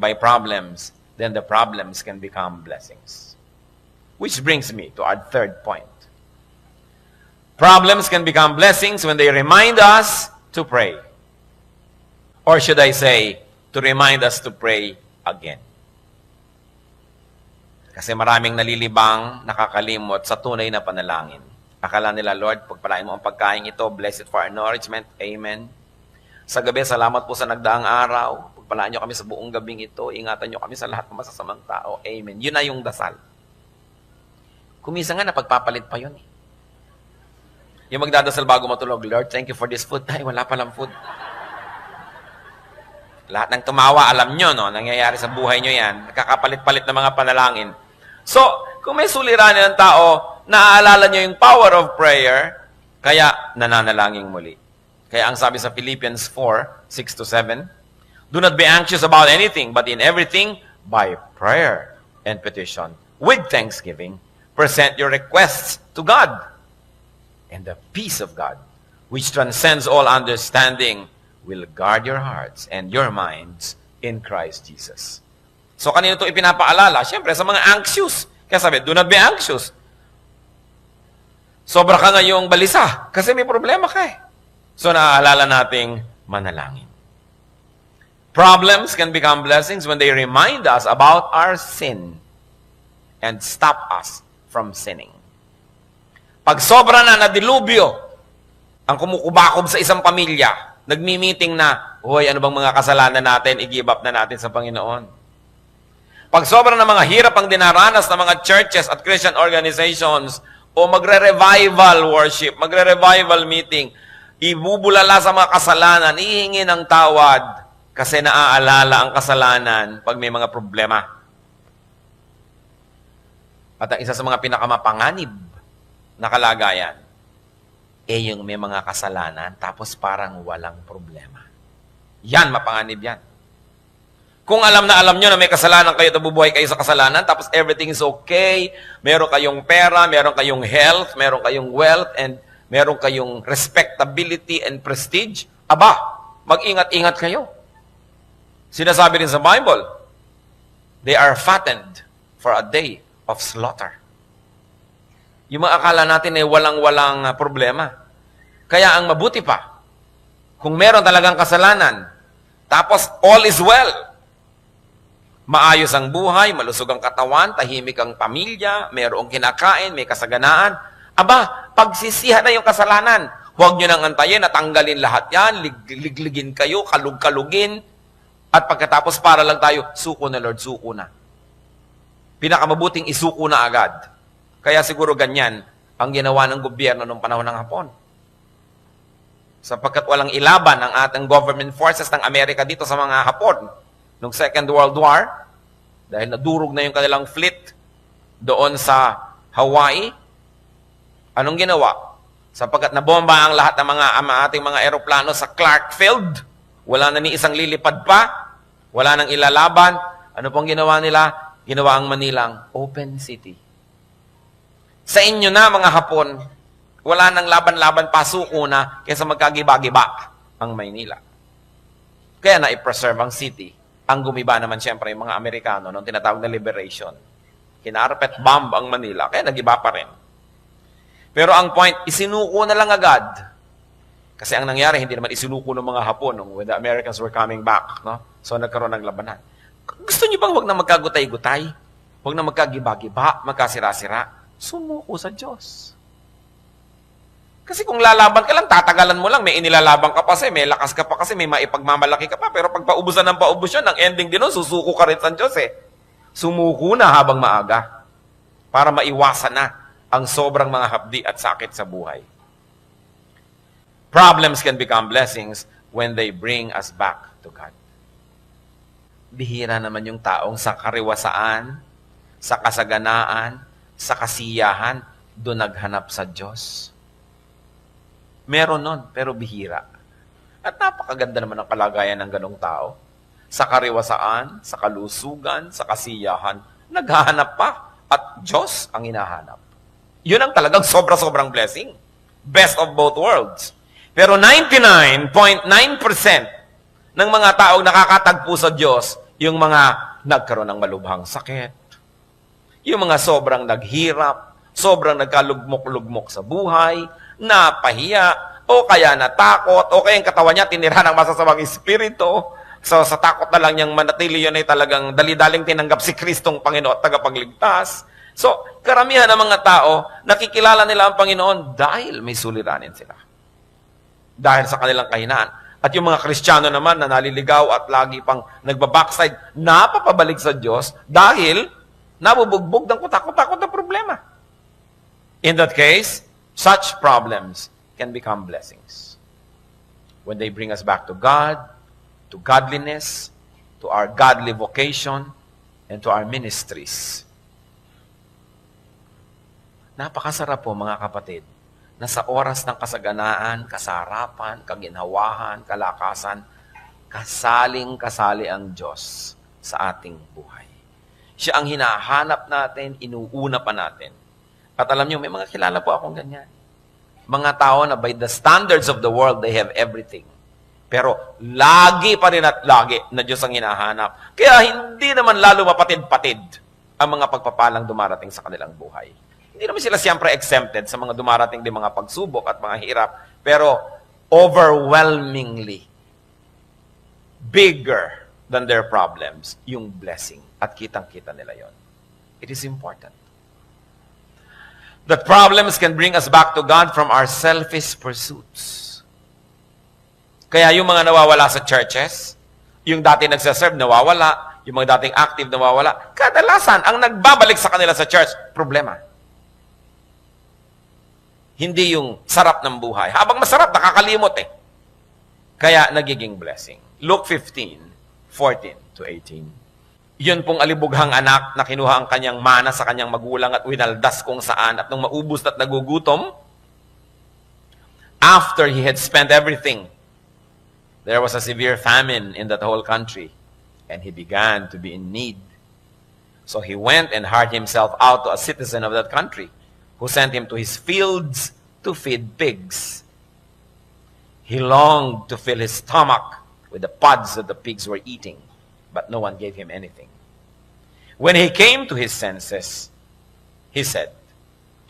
by problems, then the problems can become blessings. Which brings me to our third point. Problems can become blessings when they remind us to pray. Or should I say, to remind us to pray again. Kasi maraming nalilibang, nakakalimot sa tunay na panalangin. Akala nila, Lord, pagpalain mo ang pagkain ito, bless it for our nourishment. Amen. Sa gabi, salamat po sa nagdaang araw. Pagpalaan niyo kami sa buong gabing ito. Ingatan niyo kami sa lahat ng masasamang tao. Amen. Yun na yung dasal. Kumisa nga, napagpapalit pa yun. Yung magdadasal bago matulog, Lord, thank you for this food. Ay, wala palang food. Lahat ng tumawa, alam nyo, no? Nangyayari sa buhay nyo yan. Nakakapalit-palit ng mga panalangin. So, kung may suliranin ng tao, naaalala nyo yung power of prayer, kaya nananalangin muli. Kaya ang sabi sa Philippians 4, 6-7, do not be anxious about anything, but in everything, by prayer and petition, with thanksgiving, present your requests to God. And the peace of God, which transcends all understanding, will guard your hearts and your minds in Christ Jesus. So, kanino ito ipinapaalala? Siyempre, sa mga anxious. Kaya sabi, do not be anxious. Sobra ka ngayong balisa kasi may problema ka eh. So, naaalala nating manalangin. Problems can become blessings when they remind us about our sin and stop us from sinning. Pag sobra na dilubyo ang kumukubakob sa isang pamilya, nagmi-meeting na, hoy, ano bang mga kasalanan natin, i-give up na natin sa Panginoon. Pag sobra na mga hirap ang dinaranas ng mga churches at Christian organizations, o magre-revival worship, magre-revival meeting, ibubulala sa mga kasalanan, ihingi ng tawad, kasi naaalala ang kasalanan pag may mga problema. At ang isa sa mga pinakamapanganib na kalagayan, yung may mga kasalanan, tapos parang walang problema. Yan, mapanganib yan. Kung alam nyo na may kasalanan kayo at nabubuhay kayo sa kasalanan, tapos everything is okay, meron kayong pera, meron kayong health, meron kayong wealth, and meron kayong respectability and prestige, aba, mag-ingat-ingat kayo. Sinasabi rin sa Bible, they are fattened for a day of slaughter. Yung mga akala natin ay walang-walang problema. Kaya ang mabuti pa, kung meron talagang kasalanan, tapos all is well, maayos ang buhay, malusog ang katawan, tahimik ang pamilya, mayroong kinakain, may kasaganaan, aba, pagsisihan na yung kasalanan. Huwag nyo nang antayin, natanggalin lahat yan, ligligin kayo, kalug-kalugin, at pagkatapos para lang tayo, suko na Lord, suko na. Pinakamabuting isuko na agad. Kaya siguro ganyan ang ginawa ng gobyerno noong panahon ng Hapon. Sapagkat walang ilaban ang ating government forces ng Amerika dito sa mga Hapon noong Second World War, dahil nadurog na yung kanilang fleet doon sa Hawaii. Anong ginawa? Sapagkat nabomba ang lahat ng ating mga eroplano sa Clark Field, wala na ni isang lilipad pa, wala nang ilalaban. Ano pong ginawa nila? Ginawa ang Manilang open city. Sa inyo na, mga Hapon, wala nang laban-laban, pasuko na, kaysa magkagiba-giba ang Maynila. Kaya na-preserve ang city. Ang gumiba naman siyempre yung mga Amerikano nung tinatawag na liberation. Kinarpet bomb ang Manila, kaya nagiba pa rin. Pero ang point, isinuko na lang agad. Kasi ang nangyari, hindi naman isinuko ng mga Hapon when the Americans were coming back. No? So nagkaroon ng labanan. Gusto niyo bang wag na magkagutay-gutay? Wag na magkagiba-giba, magkasira-sira? Sumuko sa Diyos. Kasi kung lalaban ka lang, tatagalan mo lang, may inilalaban ka pa kasi, may lakas ka pa kasi, may maipagmamalaki ka pa. Pero pag paubusan ng paubos yun, ang ending din nun, susuko ka rin sa Diyos eh. Sumuko na habang maaga para maiwasan na ang sobrang mga hapdi at sakit sa buhay. Problems can become blessings when they bring us back to God. Bihira naman yung taong sa kariwasaan, sa kasaganaan, sa kasiyahan, doon naghanap sa Diyos. Meron nun, pero bihira. At napakaganda naman ang kalagayan ng ganong tao. Sa kariwasaan, sa kalusugan, sa kasiyahan, naghahanap pa at Diyos ang hinahanap. Yun ang talagang sobra-sobrang blessing. Best of both worlds. Pero 99.9% ng mga taong nakakatagpo sa Diyos, yung mga nagkaroon ng malubhang sakit, yung mga sobrang naghirap, sobrang nagkalugmok-lugmok sa buhay, napahiya, o kaya natakot, o kaya yung katawan niya tinira ng masasamang espiritu. So sa takot na lang niyang manatili, yun ay talagang dali-daling tinanggap si Kristong Panginoon at tagapagligtas. So karamihan ng mga tao, nakikilala nila ang Panginoon dahil may suliranin sila. Dahil sa kanilang kahinaan. At yung mga Kristiyano naman na naliligaw at lagi pang nagbabackslide, napapabalik sa Diyos dahil nabubugbog ng kutakot-takot na problema. In that case, such problems can become blessings. When they bring us back to God, to godliness, to our godly vocation, and to our ministries. Napakasarap po mga kapatid, na sa oras ng kasaganaan, kasarapan, kaginhawahan, kalakasan, kasaling-kasali ang Diyos sa ating buhay. Siya ang hinahanap natin, inuuna pa natin. At alam niyo, may mga kilala po akong ganyan. Mga tao na by the standards of the world, they have everything. Pero lagi pa rin at lagi na Diyos ang hinahanap. Kaya hindi naman lalo mapatid-patid ang mga pagpapalang dumarating sa kanilang buhay. Hindi naman sila siyempre exempted sa mga dumarating din mga pagsubok at mga hirap. Pero overwhelmingly, bigger than their problems, yung blessing. At kitang-kita nila yon. It is important. That problems can bring us back to God from our selfish pursuits. Kaya yung mga nawawala sa churches, yung dati nagsaserve, nawawala, yung mga dating active, nawawala, kadalasan, ang nagbabalik sa kanila sa church, problema. Hindi yung sarap ng buhay. Habang masarap, nakakalimot eh. Kaya nagiging blessing. Luke 15:14 to 18. Yun pong alibughang anak na kinuha ang kanyang mana sa kanyang magulang at winaldas kung saan at nung maubos at nagugutom, after he had spent everything, there was a severe famine in that whole country and he began to be in need. So he went and hired himself out to a citizen of that country who sent him to his fields to feed pigs. He longed to fill his stomach with the pods that the pigs were eating, but no one gave him anything. When he came to his senses, he said,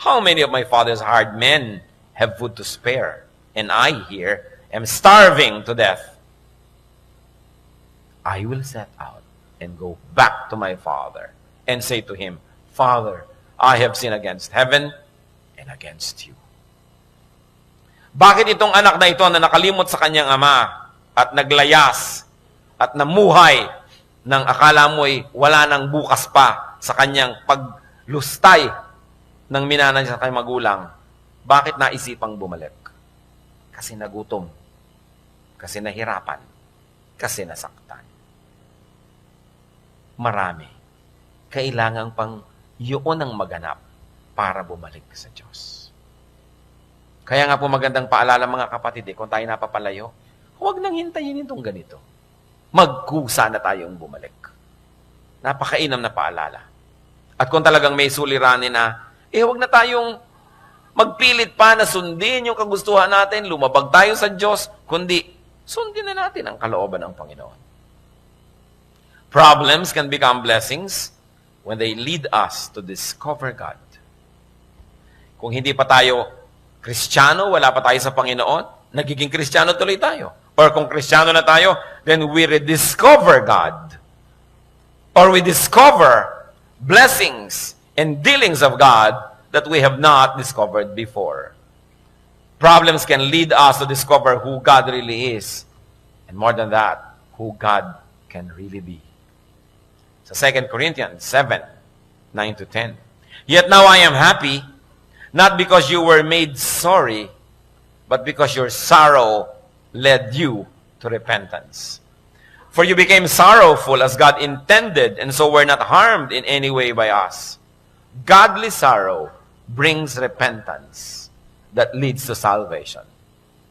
"How many of my father's hired men have food to spare, and I here am starving to death? I will set out and go back to my father and say to him, Father, I have sinned against heaven and against you." Bakit itong anak na ito na nakalimot sa kanyang ama at naglayas at namuhay nang akala mo'y wala nang bukas pa sa kanyang paglustay ng minana niya sa kanyang magulang, bakit naisipang bumalik? Kasi nagutom, kasi nahirapan, kasi nasaktan. Marami. Kailangan pang yun ang maganap para bumalik sa Diyos. Kaya nga po magandang paalala mga kapatid, kung tayo napapalayo, huwag nang hintayin itong ganito. Magkusa na tayong bumalik. Napakainam na paalala. At kung talagang may suliranin na, huwag na tayong magpilit pa na sundin yung kagustuhan natin, lumabag tayo sa Diyos, kundi sundin na natin ang kalooban ng Panginoon. Problems can become blessings when they lead us to discover God. Kung hindi pa tayo Kristiyano, wala pa tayo sa Panginoon, nagiging Kristiyano tuloy tayo. Or kung Kristiyano na tayo, then we rediscover God. Or we discover blessings and dealings of God that we have not discovered before. Problems can lead us to discover who God really is. And more than that, who God can really be. Sa 2 Corinthians 7, 9 to 10. Yet now I am happy, not because you were made sorry, but because your sorrow led you to repentance. For you became sorrowful as God intended, and so were not harmed in any way by us. Godly sorrow brings repentance that leads to salvation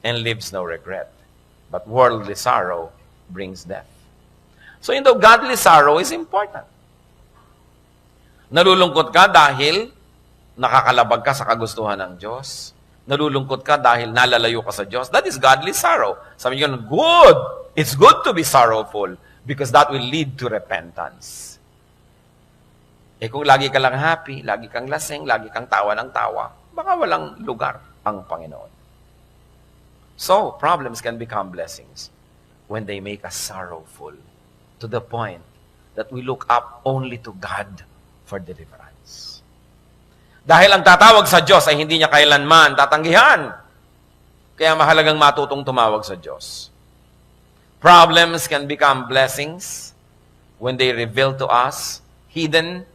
and leaves no regret. But worldly sorrow brings death. So yung godly sorrow is important. Nalulungkot ka dahil nakakalabag ka sa kagustuhan ng Diyos. Nalulungkot ka dahil nalalayo ka sa Diyos. That is godly sorrow. Sabi niyo, good. It's good to be sorrowful because that will lead to repentance. Eh kung lagi ka lang happy, lagi kang lasing, lagi kang tawa ng tawa, baka walang lugar ang Panginoon. So, problems can become blessings when they make us sorrowful to the point that we look up only to God for deliverance. Dahil ang tatawag sa Diyos ay hindi niya kailanman tatanggihan. Kaya mahalagang matutong tumawag sa Diyos. Problems can become blessings when they reveal to us hidden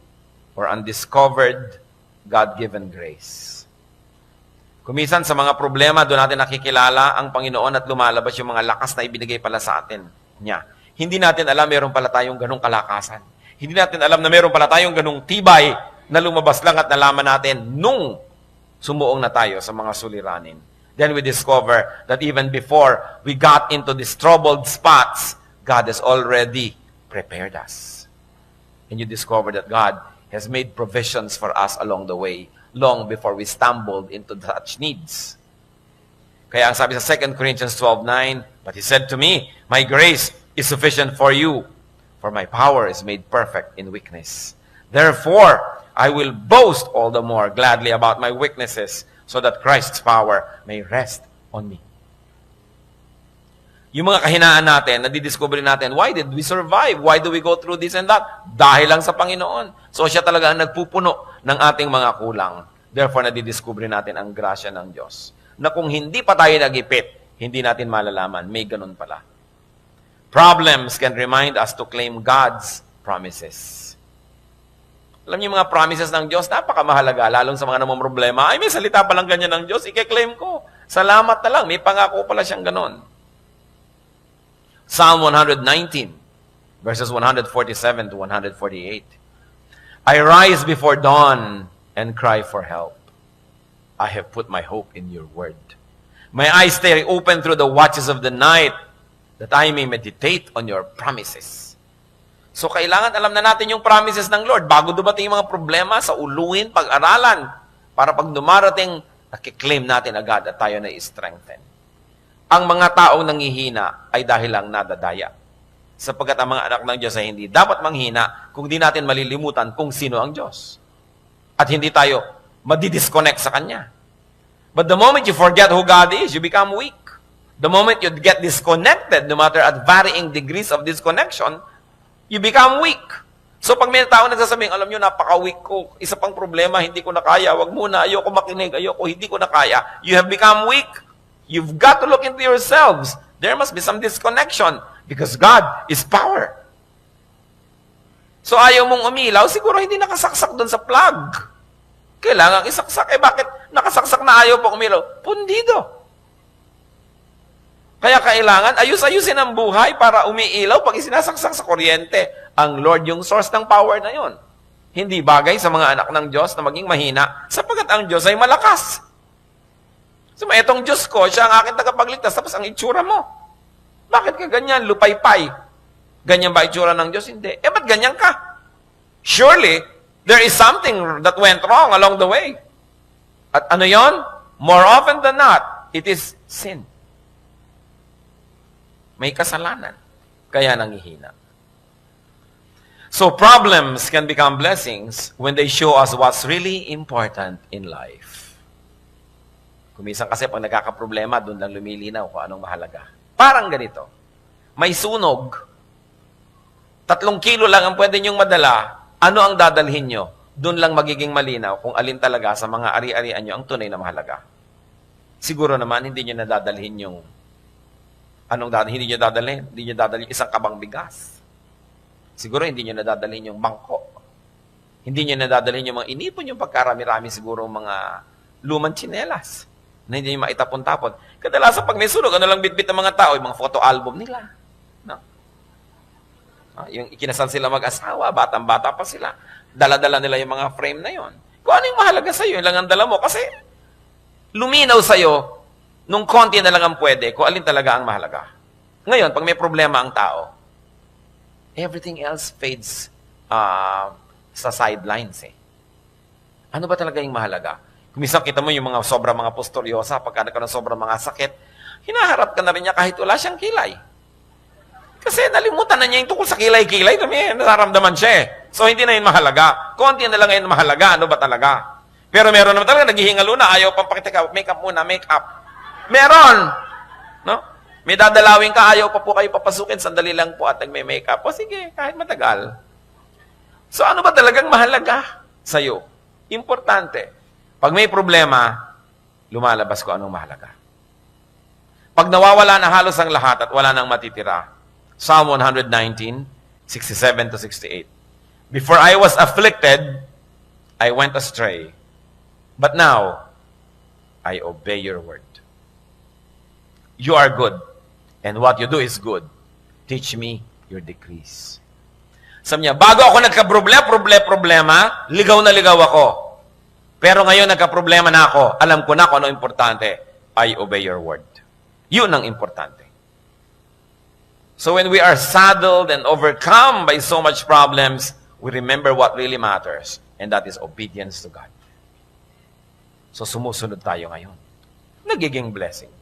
or undiscovered God-given grace. Kumisan sa mga problema, doon natin nakikilala ang Panginoon at lumalabas yung mga lakas na ibinigay pala sa atin niya. Hindi natin alam meron pala tayong ganong kalakasan. Hindi natin alam na meron pala tayong ganong tibay na lumabas lang at nalaman natin nung sumuong na tayo sa mga suliranin. Then we discover that even before we got into these troubled spots, God has already prepared us. And you discover that God has made provisions for us along the way, long before we stumbled into such needs. Kaya ang sabi sa 2 Corinthians 12:9, but He said to me, my grace is sufficient for you, for my power is made perfect in weakness. Therefore, I will boast all the more gladly about my weaknesses, so that Christ's power may rest on me. Yung mga kahinaan natin, nadidiscover natin, why did we survive? Why do we go through this and that? Dahil lang sa Panginoon. So siya talaga ang nagpupuno ng ating mga kulang. Therefore, nadidiscover natin ang grasya ng Diyos. Na kung hindi pa tayo nagipit, hindi natin malalaman. May ganun pala. Problems can remind us to claim God's promises. Alam niyo mga promises ng Diyos, napakamahalaga, lalong sa mga namang problema. Ay, may salita pa lang ganyan ng Diyos, i-claim ko. Salamat na lang, may pangako pala siyang ganon. Psalm 119, verses 147 to 148. I rise before dawn and cry for help. I have put my hope in your word. My eyes stay open through the watches of the night, that I may meditate on your promises. So, kailangan alam na natin yung promises ng Lord bago dumating yung mga problema sa uluin, pag-aralan, para pag dumarating, nakiklaim natin agad at tayo na i-strengthen. Ang mga taong nangihina ay dahil lang nadadaya. Sapagkat ang mga anak ng Diyos ay hindi dapat manghina kung di natin malilimutan kung sino ang Diyos. At hindi tayo madidisconnect sa Kanya. But the moment you forget who God is, you become weak. The moment you get disconnected, no matter at varying degrees of disconnection, you become weak. So pag may tao nagsasabing, alam nyo, napaka-weak ko, isa pang problema, hindi ko na kaya, wag muna, ayoko makinig, hindi ko na kaya. You have become weak. You've got to look into yourselves. There must be some disconnection because God is power. So ayaw mong umilaw, siguro hindi nakasaksak doon sa plug. Kailangan isaksak. Eh bakit nakasaksak na ayaw pa umilaw? Pundido. Kaya kailangan ayus-ayusin ang buhay para umiilaw pag isinasaksak sa kuryente. Ang Lord yung source ng power na yon. Hindi bagay sa mga anak ng Diyos na maging mahina sapagkat ang Diyos ay malakas. So, etong Diyos ko, siya ang aking tagapagligtas, tapos ang itsura mo. Bakit ka ganyan? Lupaypay. Ganyan ba itsura ng Diyos? Hindi. Ba't ganyan ka? Surely, there is something that went wrong along the way. At ano yon? More often than not, it is sin. May kasalanan. Kaya nangihina. So problems can become blessings when they show us what's really important in life. Kumisan kasi pag nagkakaproblema, doon lang lumilinaw kung anong mahalaga. Parang ganito. May sunog. 3 kilo lang ang pwede niyong madala. Ano ang dadalhin niyo? Doon lang magiging malinaw kung alin talaga sa mga ari-arian niyo ang tunay na mahalaga. Siguro naman, hindi niyo nadadalhin yung hindi niyo dadalhin? Hindi niyo dadalhin isang kabang bigas. Siguro hindi niyo nadadalhin yung bangko. Hindi niyo nadadalhin yung mga inipon yung pagkarami-rami siguro mga lumang tsinelas na hindi niyo maitapon-tapon. Kadalasan pag may sunog, ano lang bitbit ng mga tao? Yung mga photo album nila. No? Yung ikinasal sila mag-asawa, batang-bata pa sila. Dala-dala nila yung mga frame na yon. Kung ano yung mahalaga sa'yo, yun lang ang dala mo. Kasi luminaw sa'yo, nung konti na lang ang pwede, kung alin talaga ang mahalaga. Ngayon, pag may problema ang tao, everything else fades sa sidelines eh. Ano ba talaga yung mahalaga? Kung minsan kita mo yung mga sobrang mga posturyosa, pagka nagkaroon ng sobrang mga sakit, hinaharap ka na rin niya kahit wala siyang kilay. Kasi nalimutan na niya yung tungkol sa kilay-kilay, may nararamdaman siya eh. So hindi na yun mahalaga. Konti na lang ngayon mahalaga, ano ba talaga? Pero meron naman talaga, naghihingalo na, ayaw pang pakita, make-up muna, make-up. Meron! No? May dadalawin ka, ayaw pa po kayo papasukin, sandali lang po at nagme-makeup. O sige, kahit matagal. So ano ba talagang mahalaga sa'yo? Importante. Pag may problema, lumalabas ko anong mahalaga. Pag nawawala na halos ang lahat at wala nang matitira, Psalm 119, 67 to 68. Before I was afflicted, I went astray. But now, I obey your word. You are good, and what you do is good. Teach me your decrees. Sabi niya, bago ako nagka-problema, ligaw na ligaw ako. Pero ngayon nagka-problema na ako, alam ko na kung ano importante. I obey your word. Yun ang importante. So when we are saddled and overcome by so much problems, we remember what really matters, and that is obedience to God. So sumusunod tayo ngayon. Nagiging blessing.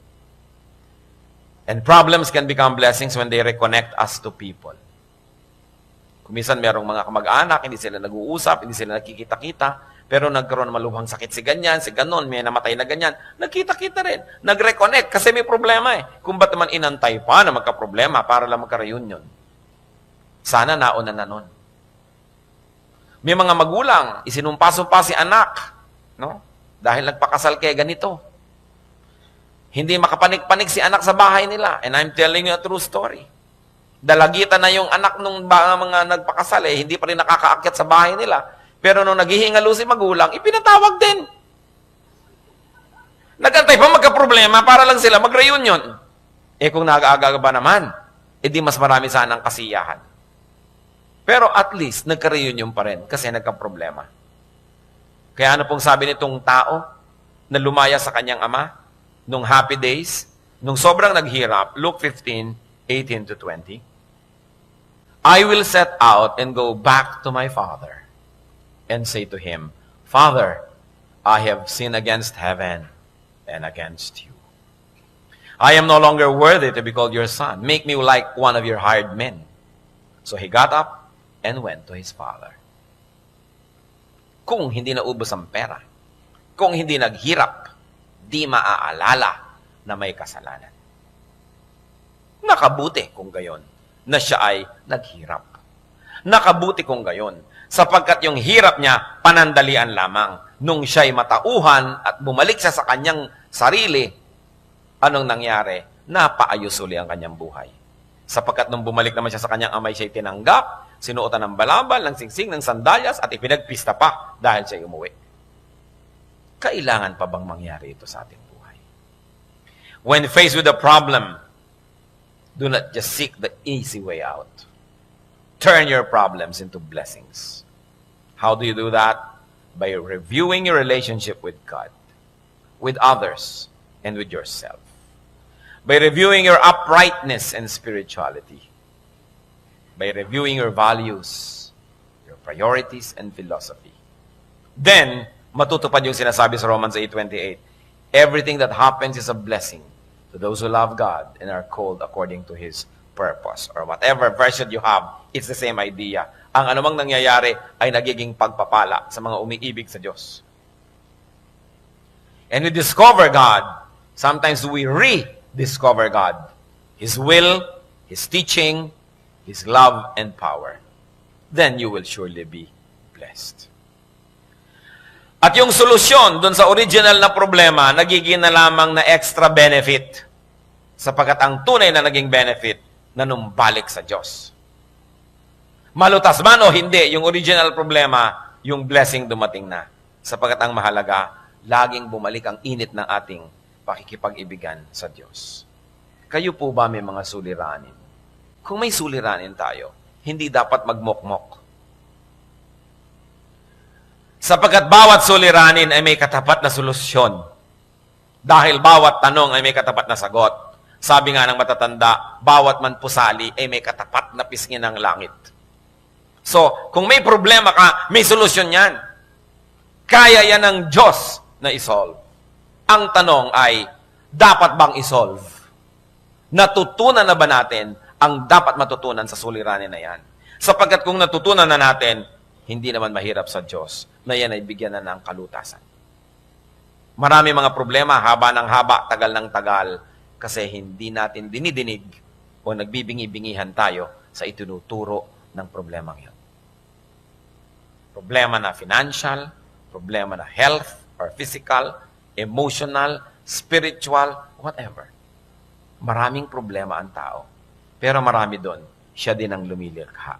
And problems can become blessings when they reconnect us to people. Kung minsan merong mga kamag-anak, hindi sila nag-uusap, hindi sila nakikita-kita, pero nagkaroon ng malubhang sakit si ganyan, si ganon, may namatay na ganyan, nagkita-kita rin, nag-reconnect kasi may problema eh. Kung ba't naman inantay pa na magka-problema para lang magka-reunion? Sana nauna na nun. May mga magulang, isinumpa-sumpa si anak, no? Dahil nagpakasal kay ganito. Hindi makapanik-panik si anak sa bahay nila. And I'm telling you a true story. Dalagitan na yung anak nung mga nagpakasal eh, hindi pa rin nakakaakyat sa bahay nila. Pero nung naghihingalo si magulang, ipinatawag din. Nagantay pa magka-problema para lang sila mag-reunion. Eh kung nag-aaga ba naman, edi mas marami sanang kasiyahan. Pero at least, nagka-reunion pa rin kasi nagka-problema. Kaya ano pong sabi nitong tao na lumaya sa kanyang ama nung happy days, nung sobrang naghirap, Luke 15, 18 to 20, I will set out and go back to my father and say to him, Father, I have sinned against heaven and against you. I am no longer worthy to be called your son. Make me like one of your hired men. So he got up and went to his father. Kung hindi naubos ang pera, kung hindi naghirap, di maaalala na may kasalanan. Nakabuti kung gayon na siya ay naghirap. Nakabuti kung gayon sapagkat yung hirap niya panandalian lamang. Nung siya'y matauhan at bumalik siya sa kanyang sarili, anong nangyari? Napaayos uli ang kanyang buhay. Sapagkat nung bumalik naman siya sa kanyang amay, siya'y tinanggap, sinuotan ng balabal, ng singsing, ng sandalyas, at ipinagpista pa dahil siya'y umuwi. Kailangan pa bang mangyari ito sa ating buhay? When faced with a problem, do not just seek the easy way out. Turn your problems into blessings. How do you do that? By reviewing your relationship with God, with others, and with yourself. By reviewing your uprightness and spirituality. By reviewing your values, your priorities, and philosophy. Then, matutupad yung sinasabi sa Romans 8:28. Everything that happens is a blessing to those who love God and are called according to His purpose. Or whatever version you have, it's the same idea. Ang anumang nangyayari ay nagiging pagpapala sa mga umiibig sa Diyos. and we discover God, sometimes we rediscover God. His will, His teaching, His love and power. Then you will surely be blessed. At yung solusyon dun sa original na problema, nagiging na lamang na extra benefit. Sapagkat ang tunay na naging benefit, nanumbalik sa Diyos. Malutas man o hindi, yung original problema, yung blessing dumating na. Sapagkat ang mahalaga, laging bumalik ang init ng ating pakikipag-ibigan sa Diyos. Kayo po ba may mga suliranin? Kung may suliranin tayo, hindi dapat magmokmok. Sapagkat bawat suliranin ay may katapat na solusyon. Dahil bawat tanong ay may katapat na sagot. Sabi nga ng matatanda, bawat man pusali ay may katapat na pisngi ng langit. So, kung may problema ka, may solusyon yan. Kaya yan ng Diyos na isolve. Ang tanong ay, dapat bang isolve? Natutunan na ba natin ang dapat matutunan sa suliranin na yan? Sapagkat kung natutunan na natin, hindi naman mahirap sa Diyos na yan ay bigyan na ng kalutasan. Marami mga problema, haba ng haba, tagal ng tagal, kasi hindi natin dinidinig o nagbibingi-bingihan tayo sa itinuturo ng problemang yun. Problema na financial, problema na health or physical, emotional, spiritual, whatever. Maraming problema ang tao. Pero marami doon, siya din ang lumilikha.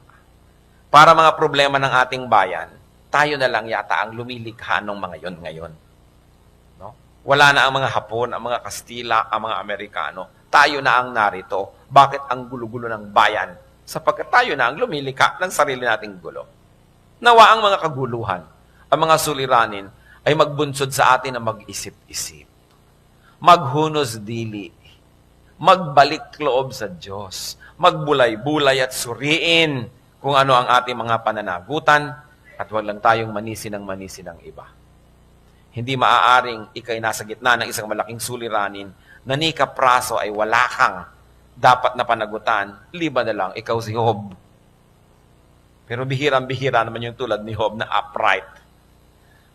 Para mga problema ng ating bayan, tayo na lang yata ang lumilikha ng mga yon ngayon. No? Wala na ang mga Hapon, ang mga Kastila, ang mga Amerikano. Tayo na ang narito. Bakit ang gulo-gulo ng bayan? Sapagkat tayo na ang lumilikha ng sarili nating gulo. Nawa ang mga kaguluhan, ang mga suliranin, ay magbunsod sa atin na mag-isip-isip. Maghunos dili. Magbalik loob sa Diyos. Magbulay-bulay at suriin kung ano ang ating mga pananagutan at huwag lang tayong manisi ng iba. Hindi maaaring ikay nasa gitna ng isang malaking suliranin na ni kapraso ay wala kang dapat na panagutan, liba na lang ikaw si Job. Pero bihirang-bihira naman yung tulad ni Job na upright.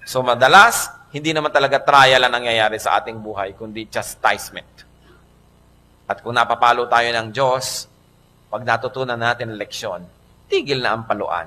So madalas, hindi naman talaga trial ang nangyayari sa ating buhay, kundi chastisement. At kung napapalo tayo ng Diyos, pag natutunan natin ang leksyon, tigil na ang paluan.